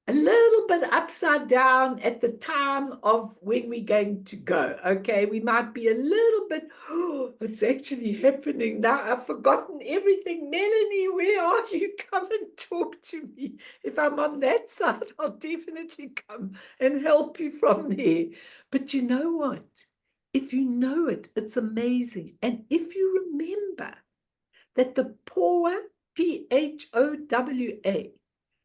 a little bit upside down at the time of when we're going to go. Okay, we might be a little bit, oh, it's actually happening now. I've forgotten everything. Melanie, where are you? Come and talk to me. If I'm on that side, I'll definitely come and help you from there. But you know what? If you know it, it's amazing. And if you remember that the POWA, P-H-O-W-A,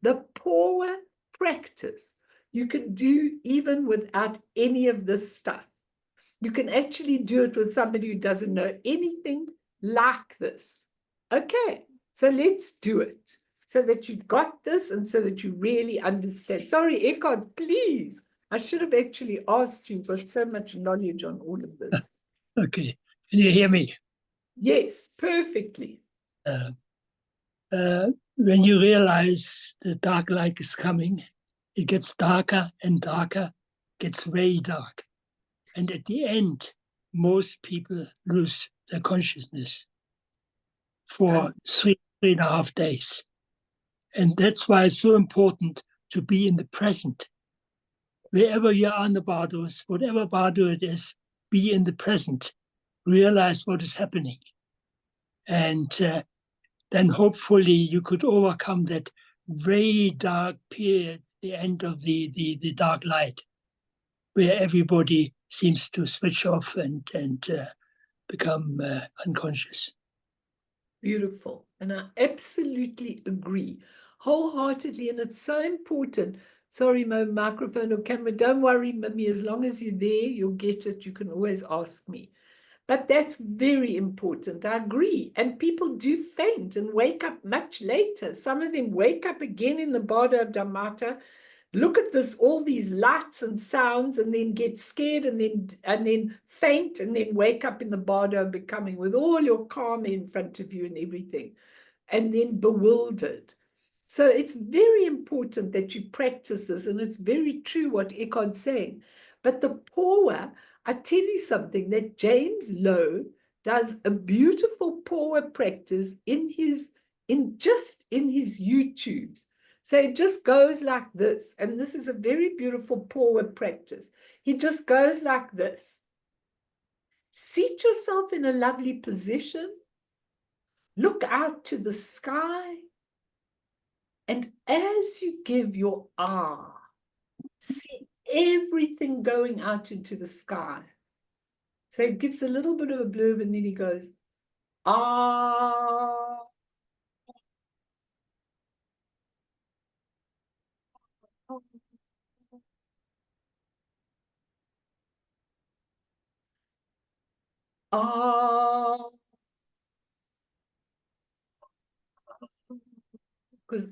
the POWA practice, you can do even without any of this stuff. You can actually do it with somebody who doesn't know anything like this. Okay, so let's do it so that you've got this and so that you really understand. Sorry, Eckhart, please. I should have actually asked you. You've got so much knowledge on all of this. Okay, can you hear me? Yes, perfectly. When you realize the dark light is coming, it gets darker and darker, gets very dark. And at the end, most people lose their consciousness for 3.5 days. And that's why it's so important to be in the present. Wherever you are in the bardos, whatever bardo it is, be in the present. Realize what is happening. And then hopefully you could overcome that very dark period, the end of the dark light, where everybody seems to switch off and become unconscious. Beautiful. And I absolutely agree wholeheartedly. And it's so important. Sorry, my microphone or camera. Don't worry, Mimi. As long as you're there, you'll get it. You can always ask me. But that's very important. I agree. And people do faint and wake up much later. Some of them wake up again in the Bardo of Dhammata, look at this, all these lights and sounds, and then get scared and then faint and then wake up in the Bardo of Becoming with all your karma in front of you and everything, and then bewildered. So it's very important that you practice this, and it's very true what Eckhart's saying. But the POWA, I tell you something, that James Lowe does a beautiful POWA practice in his YouTubes. So it just goes like this, and this is a very beautiful POWA practice. He just goes like this. Seat yourself in a lovely position, look out to the sky, and as you give your see everything going out into the sky. So it gives a little bit of a blurb, and then he goes, ah. Because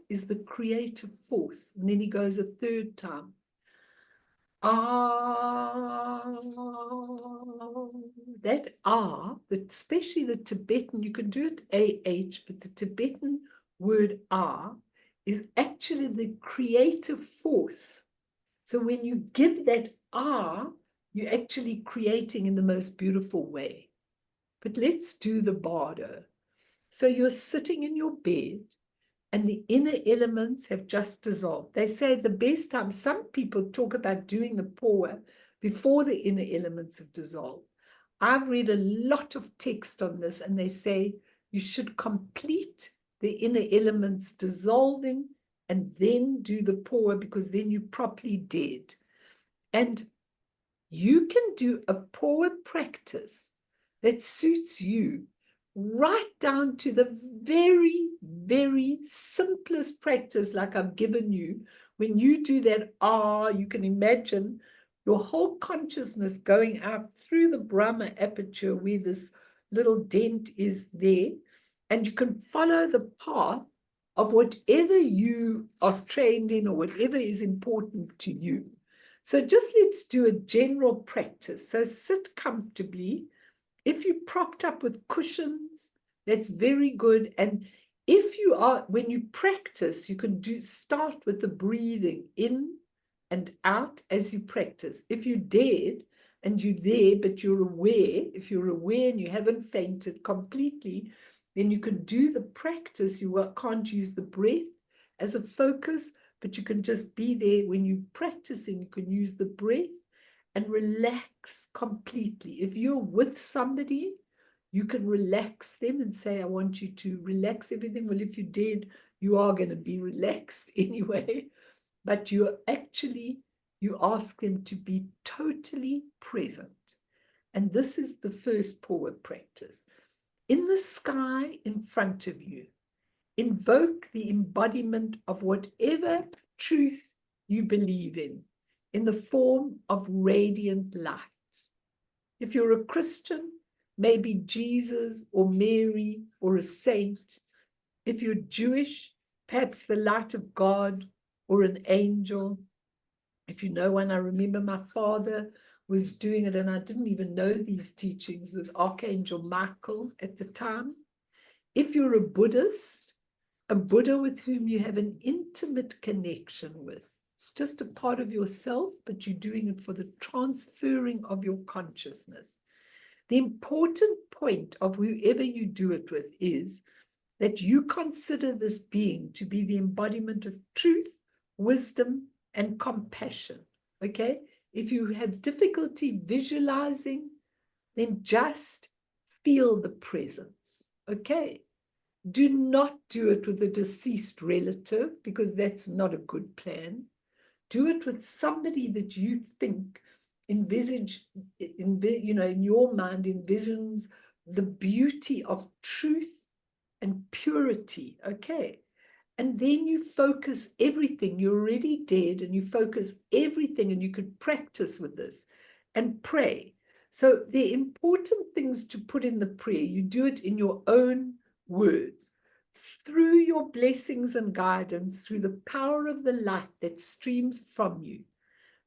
is the creative force. And then he goes a third time. That especially the Tibetan, you can do it AH, but the Tibetan word is actually the creative force. So when you give that you're actually creating in the most beautiful way. But let's do the bardo. So you're sitting in your bed, and the inner elements have just dissolved. They say the best time, some people talk about doing the POWA before the inner elements have dissolved. I've read a lot of text on this, and they say you should complete the inner elements dissolving and then do the POWA, because then you're properly dead. And you can do a POWA practice that suits you, right down to the very, very simplest practice like I've given you. When you do that you can imagine your whole consciousness going out through the Brahma aperture where this little dent is there, and you can follow the path of whatever you are trained in or whatever is important to you. So just let's do a general practice. So sit comfortably. If you're propped up with cushions, that's very good. And if you are, when you practice, you can start with the breathing in and out as you practice. If you're dead and you're there, but you're aware. If you're aware and you haven't fainted completely, then you can do the practice. You can't use the breath as a focus, but you can just be there. When you're practicing, you can use the breath and relax completely. If you're with somebody, you can relax them and say, I want you to relax everything. Well, if you did, you are going to be relaxed anyway. But you ask them to be totally present. And this is the first power practice. In the sky in front of you, invoke the embodiment of whatever truth you believe in the form of radiant light. If you're a Christian, maybe Jesus or Mary or a saint. If you're Jewish, perhaps the light of God or an angel. If you know one, I remember my father was doing it, and I didn't even know these teachings, with Archangel Michael at the time. If you're a Buddhist, a Buddha with whom you have an intimate connection with. It's just a part of yourself, but you're doing it for the transferring of your consciousness. The important point of whoever you do it with is that you consider this being to be the embodiment of truth, wisdom, and compassion. Okay? If you have difficulty visualizing, then just feel the presence. Okay? Do not do it with a deceased relative, because that's not a good plan. Do it with somebody that you think in your mind envisions the beauty of truth and purity. Okay. And then you focus everything. You're already dead, and you focus everything, and you could practice with this and pray. So the important things to put in the prayer, you do it in your own words, through your blessings and guidance, through the power of the light that streams from you.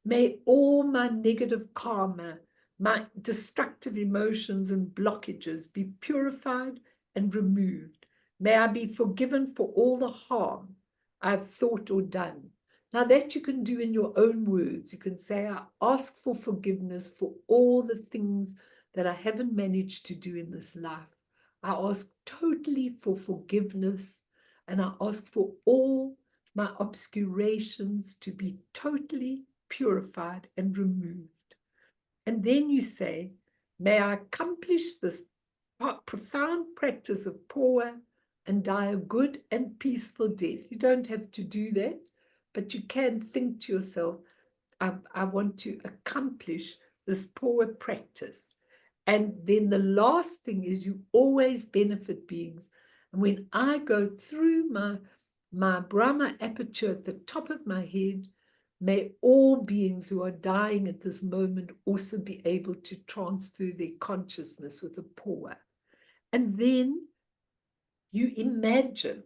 May all my negative karma, my destructive emotions and blockages be purified and removed. May I be forgiven for all the harm I've thought or done. Now that you can do in your own words. You can say, I ask for forgiveness for all the things that I haven't managed to do in this life. I ask totally for forgiveness, and I ask for all my obscurations to be totally purified and removed. And then you say, may I accomplish this profound practice of power and die a good and peaceful death. You don't have to do that, but you can think to yourself, I want to accomplish this power practice. And then the last thing is, you always benefit beings. And when I go through my Brahma aperture at the top of my head, may all beings who are dying at this moment also be able to transfer their consciousness with a power. And then you imagine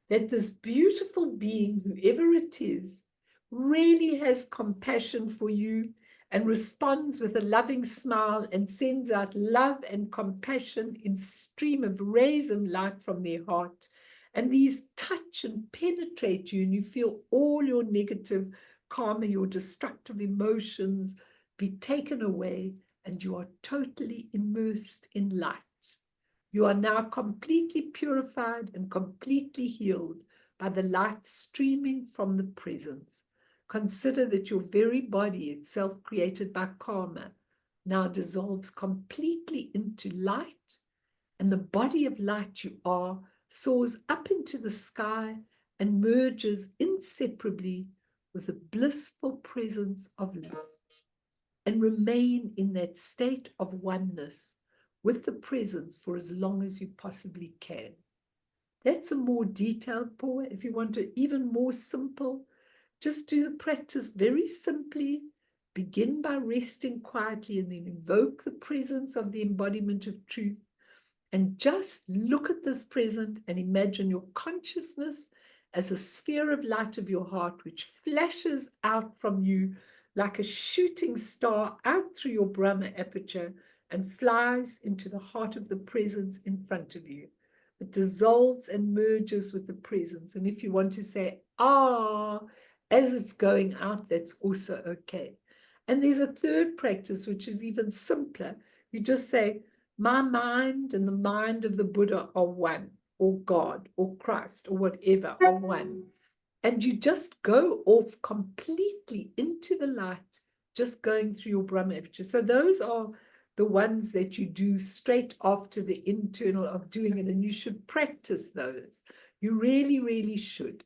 that this beautiful being, whoever it is, really has compassion for you and responds with a loving smile and sends out love and compassion in stream of rays and light from their heart. And these touch and penetrate you, and you feel all your negative karma, your destructive emotions be taken away, and you are totally immersed in light. You are now completely purified and completely healed by the light streaming from the presence. Consider that your very body itself, created by karma, now dissolves completely into light, and the body of light you are soars up into the sky and merges inseparably with the blissful presence of light, and remain in that state of oneness with the presence for as long as you possibly can. That's a more detailed power. If you want to even more simple, just do the practice very simply. Begin by resting quietly, and then invoke the presence of the embodiment of truth. And just look at this present and imagine your consciousness as a sphere of light of your heart, which flashes out from you like a shooting star out through your Brahma aperture and flies into the heart of the presence in front of you. It dissolves and merges with the presence. And if you want to say, ah, as it's going out, that's also okay. And there's a third practice, which is even simpler. You just say, my mind and the mind of the Buddha are one, or God, or Christ, or whatever, are one. And you just go off completely into the light, just going through your Brahma aperture. So those are the ones that you do straight after the internal of doing it. And you should practice those. You really, really should.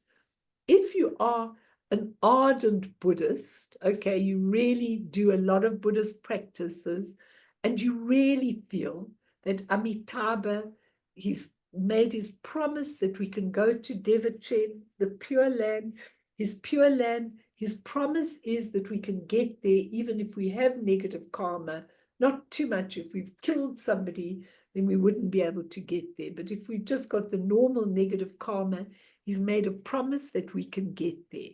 If you are an ardent Buddhist, okay, you really do a lot of Buddhist practices, and you really feel that Amitabha, he's made his promise that we can go to Devachan, the Pure Land, his Pure Land. His promise is that we can get there even if we have negative karma, not too much. If we've killed somebody, then we wouldn't be able to get there. But if we've just got the normal negative karma, he's made a promise that we can get there.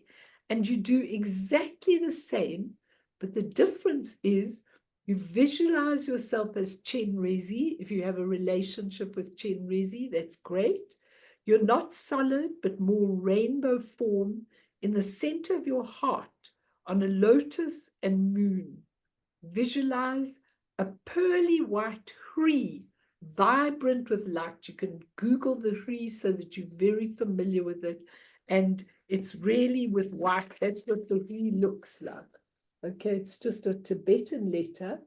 And you do exactly the same, but the difference is you visualize yourself as Chenrezig. If you have a relationship with Chenrezig, that's great. You're not solid, but more rainbow form in the center of your heart on a lotus and moon. Visualize a pearly white Hri, vibrant with light. You can Google the Hri so that you're very familiar with it. And it's really with white. That's what the Hri looks like. Okay, it's just a Tibetan letter.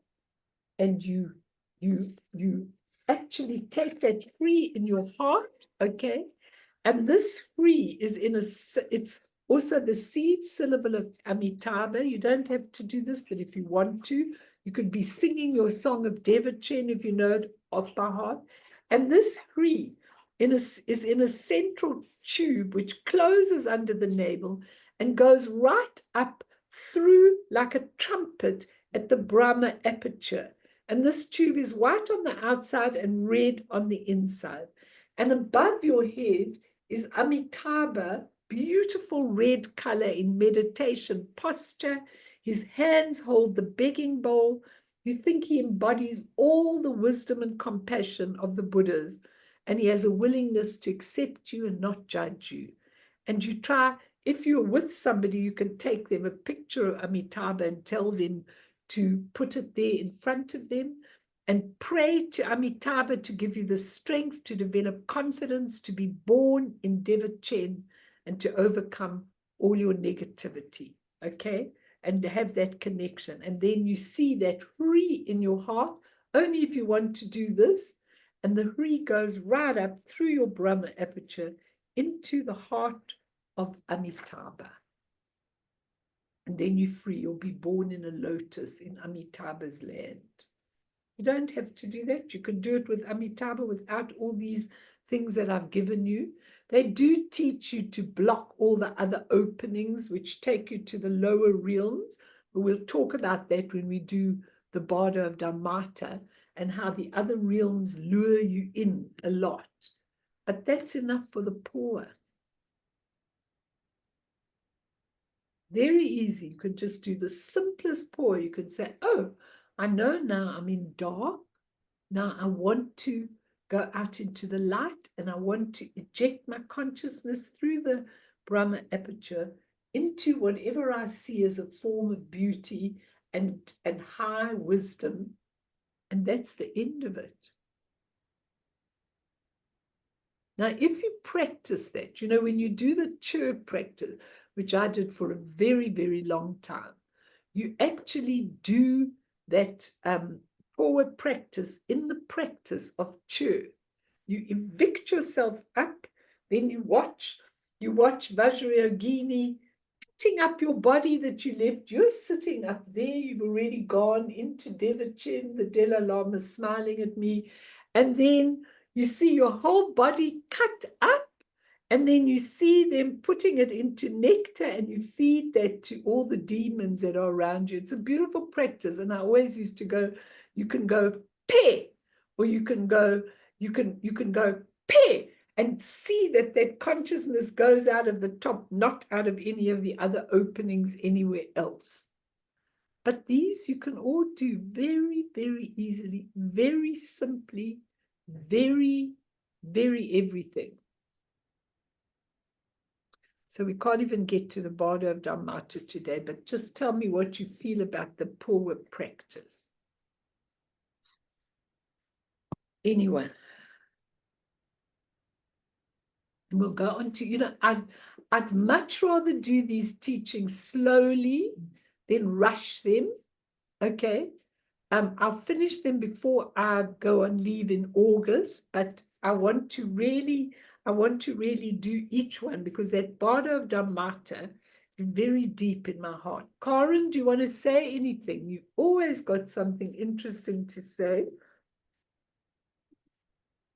And you actually take that Hri in your heart, okay? And this Hri is it's also the seed syllable of Amitabha. You don't have to do this, but if you want to, you could be singing your song of Devachan if you know it off by heart. And this Hri is in a central tube which closes under the navel and goes right up through like a trumpet at the Brahma aperture. And this tube is white on the outside and red on the inside. And above your head is Amitabha, beautiful red color in meditation posture. His hands hold the begging bowl. You think he embodies all the wisdom and compassion of the Buddhas, and he has a willingness to accept you and not judge you. And you try, if you're with somebody, you can take them a picture of Amitabha and tell them to put it there in front of them and pray to Amitabha to give you the strength to develop confidence, to be born in Devachan, and to overcome all your negativity, okay? And to have that connection. And then you see that Hri in your heart, only if you want to do this, and the Hri goes right up through your Brahma aperture into the heart of Amitabha. And then you're free. You'll be born in a lotus in Amitabha's land. You don't have to do that. You can do it with Amitabha without all these things that I've given you. They do teach you to block all the other openings, which take you to the lower realms. But we'll talk about that when we do the bardo of Dhammata and how the other realms lure you in a lot. But that's enough for the poor. Very easy. You could just do the simplest pour. You could say, oh, I know now I'm in dark. Now I want to go out into the light and I want to eject my consciousness through the Brahma aperture into whatever I see as a form of beauty and high wisdom. And that's the end of it. Now, if you practice that, you know, when you do the chirp practice, which I did for a very, very long time, you actually do that forward practice in the practice of chirp. You evict yourself up, then you watch Vajrayogini putting up your body that you left. You're sitting up there. You've already gone into Devachan. The Dalai Lama is smiling at me. And then you see your whole body cut up. And then you see them putting it into nectar and you feed that to all the demons that are around you. It's a beautiful practice. And I always used to go, you can go pe, or you can go pe, and see that that consciousness goes out of the top, not out of any of the other openings anywhere else. But these you can all do very, very easily, very simply, very, very everything. So we can't even get to the bardo of Dhammata today, but just tell me what you feel about the poor practice. Anyone? And we'll go on to, I'd much rather do these teachings slowly than rush them. Okay. I'll finish them before I go on leave in August, but I want to really do each one, because that bardo of Dhammata is very deep in my heart. Karen, do you want to say anything? You've always got something interesting to say.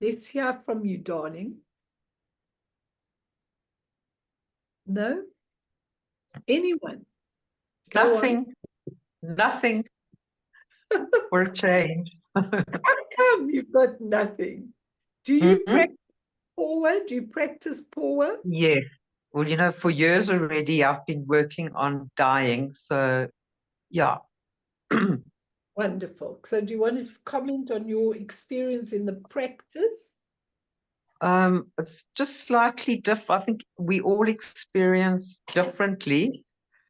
Let's hear from you, darling. No? Anyone? Go on. Nothing for a change. How come you've got nothing? Do you practice power? Do you practice power? Yes. Well, for years already, I've been working on dying. So, yeah. Wonderful. So do you want to comment on your experience in the practice? It's just slightly different. I think we all experience differently.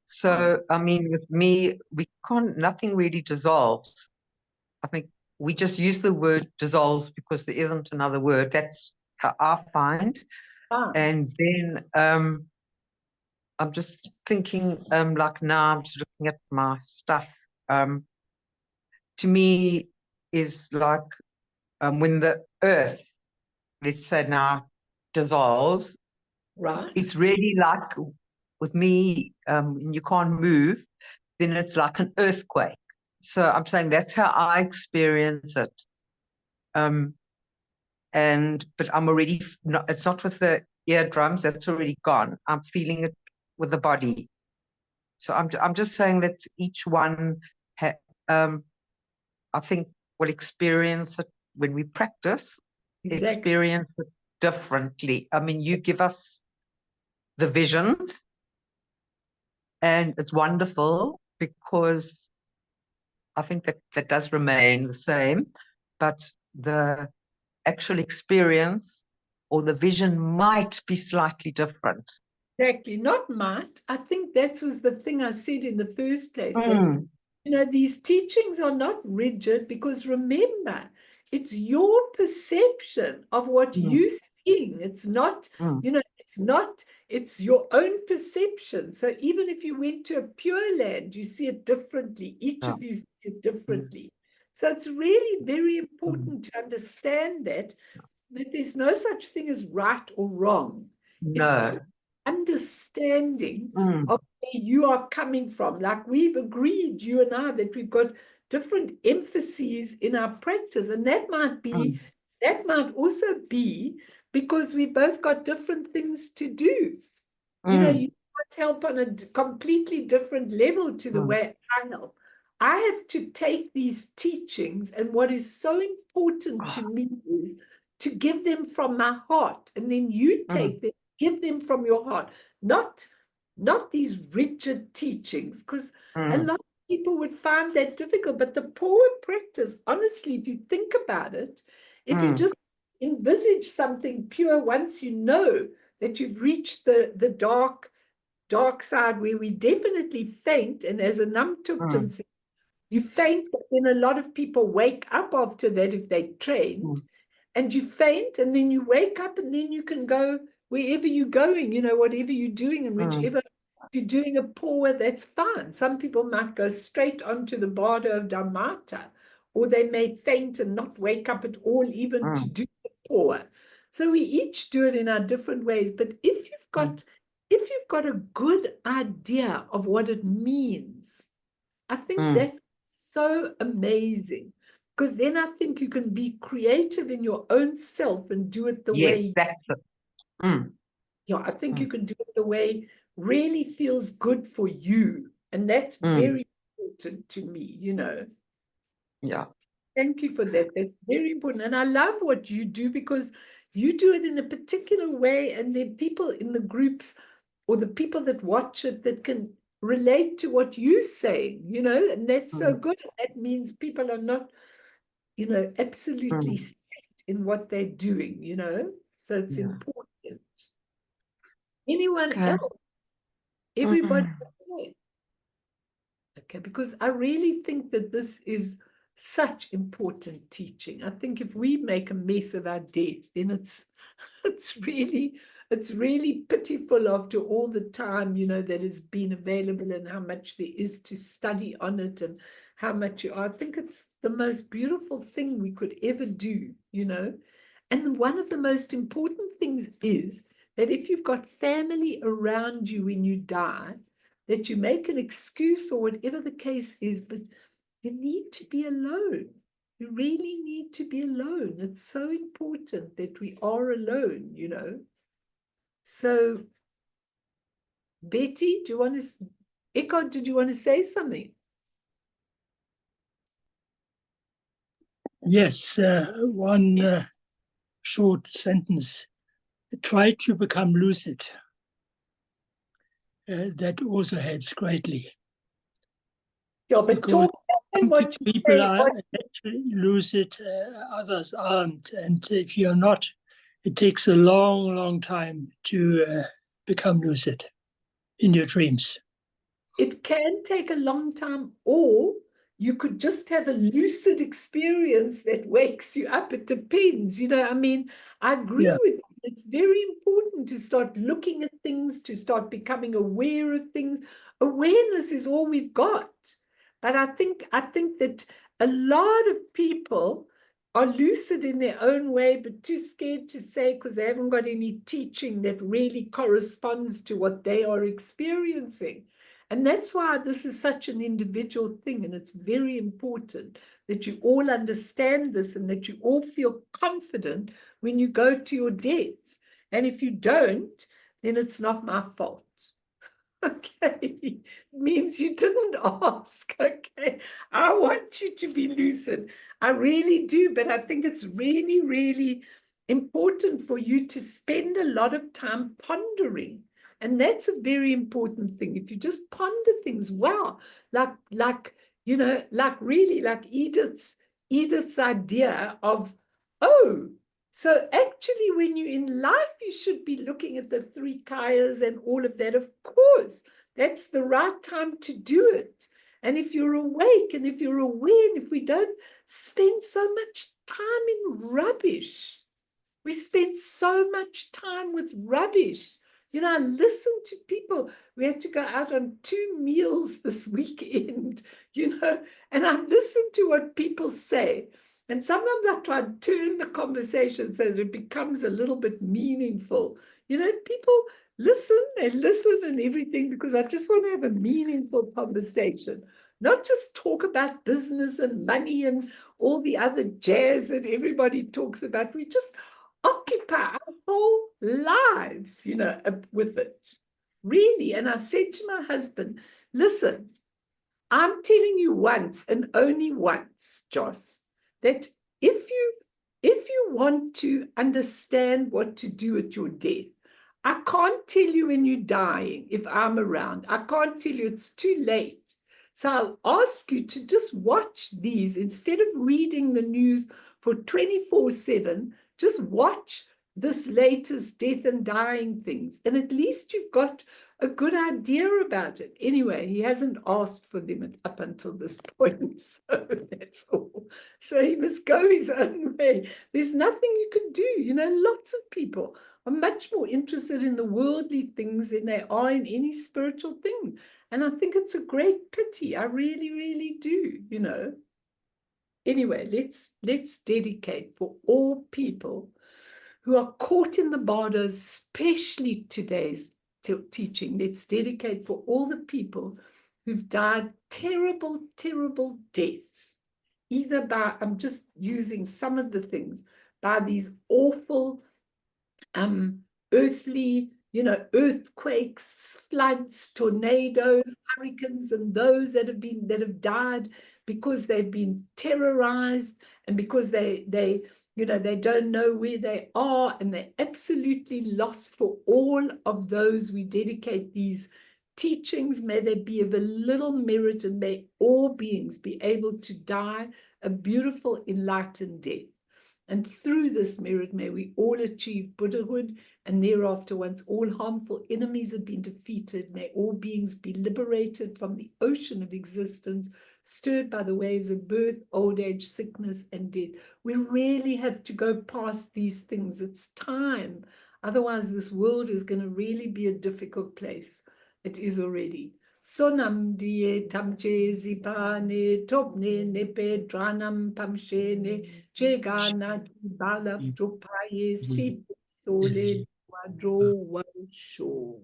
So, I mean, with me, nothing really dissolves. I think we just use the word dissolves because there isn't another word. That's how I find. And then I'm just thinking, like now I'm just looking at my stuff. To me is like when the earth, let's say now, dissolves. Right. It's really like with me, when you can't move, then it's like an earthquake. So I'm saying that's how I experience it. But I'm already not, it's not with the eardrums, that's already gone. I'm feeling it with the body. So I'm just saying that each one I think will experience it when we practice, experience it differently. I mean, you give us the visions, and it's wonderful because I think that does remain the same, but the actual experience or the vision might be slightly different. Exactly. Not might. I think that was the thing I said in the first place. That, these teachings are not rigid, because remember, it's your perception of what you're seeing. It's not, it's your own perception. So even if you went to a pure land, you see it differently. Each of you see it differently. So it's really very important to understand that there's no such thing as right or wrong. It's just understanding of where you are coming from. Like we've agreed, you and I, that we've got different emphases in our practice, and that might also be because we both got different things to do. You might help on a completely different level to the way I help. I have to take these teachings, and what is so important to me is to give them from my heart, and then you take them, give them from your heart, not these rigid teachings, because a lot of people would find that difficult. But the power practice, honestly, if you think about it, if you just envisage something pure, once you know that you've reached the dark side where we definitely faint, and as a Namtukten said, you faint, but then a lot of people wake up after that if they trained, and you faint, and then you wake up, and then you can go wherever you're going, whatever you're doing, and whichever, if you're doing a pawa, that's fine. Some people might go straight onto the bardo of Dhammata, or they may faint and not wake up at all, even to do the pawa. So we each do it in our different ways. But if you've got a good idea of what it means, I think that's so amazing, because then I think you can be creative in your own self and do it the way. That's it. Yeah, I think you can do it the way really feels good for you, and that's very important to me. Yeah. Thank you for that. That's very important, and I love what you do, because you do it in a particular way, and there are people in the groups or the people that watch it that can relate to what you're saying, and that's so good. That means people are not, absolutely set in what they're doing, so it's important. Anyone Okay. else? Everybody. Mm. Okay. Okay, because I really think that this is such important teaching. I think if we make a mess of our death, then it's really pitiful after all the time, that has been available and how much there is to study on it and how much I think it's the most beautiful thing we could ever do, And one of the most important things is that if you've got family around you when you die, that you make an excuse or whatever the case is, but you need to be alone. You really need to be alone. It's so important that we are alone, So, Betty, do you want to, Eckhart, did you want to say something? Yes, one short sentence. Try to become lucid. That also helps greatly. Yeah, but Because talk about what you people say. are actually lucid, others aren't. And if you're not, it takes a long, long time to become lucid in your dreams. It can take a long time, or you could just have a lucid experience that wakes you up. It depends. I agree Yeah. with you. It's very important to start looking at things, to start becoming aware of things. Awareness is all we've got. But I think that a lot of people are lucid in their own way, but too scared to say because they haven't got any teaching that really corresponds to what they are experiencing. And that's why this is such an individual thing. And it's very important that you all understand this and that you all feel confident when you go to your deaths. And if you don't, then it's not my fault. Okay, it means you didn't ask. Okay, I want you to be lucid. I really do, but I think it's really, really important for you to spend a lot of time pondering. And that's a very important thing. If you just ponder things, wow, like really like Edith's idea of, oh, so actually, when you're in life, you should be looking at the three kayas and all of that. Of course, that's the right time to do it. And if you're awake and if you're aware, and if we don't spend so much time in rubbish, we spend so much time with rubbish. I listen to people. We had to go out on 2 meals this weekend, and I listen to what people say. And sometimes I try to turn the conversation so that it becomes a little bit meaningful. People listen and everything because I just want to have a meaningful conversation, not just talk about business and money and all the other jazz that everybody talks about. We just occupy our whole lives, with it. Really. And I said to my husband, listen, I'm telling you once and only once, Joss, that if you want to understand what to do at your death, I can't tell you when you're dying if I'm around. I can't tell you, it's too late. So I'll ask you to just watch these instead of reading the news for 24/7. Just watch this latest death and dying things. And at least you've got a good idea about it. Anyway, he hasn't asked for them up until this point, so that's all. So he must go his own way. There's nothing you can do. Lots of people are much more interested in the worldly things than they are in any spiritual thing. And I think it's a great pity. I really, really do. Anyway, let's dedicate for all people who are caught in the bardo, especially today's teaching. Let's dedicate for all the people who've died terrible, terrible deaths, either by, I'm just using some of the things, by these awful earthly, earthquakes, floods, tornadoes, hurricanes, and those that have died because they've been terrorized and because they don't know where they are and they're absolutely lost. For all of those, we dedicate these teachings. May they be of a little merit, and may all beings be able to die a beautiful, enlightened death. And through this merit, may we all achieve Buddhahood And thereafter, once all harmful enemies have been defeated, may all beings be liberated from the ocean of existence, stirred by the waves of birth, old age, sickness, and death. We really have to go past these things. It's time. Otherwise, this world is going to really be a difficult place. It is already. Sonam die tamche zipane topne nepe dranam pamshene chegana bala frupaye sip sole wadro washo.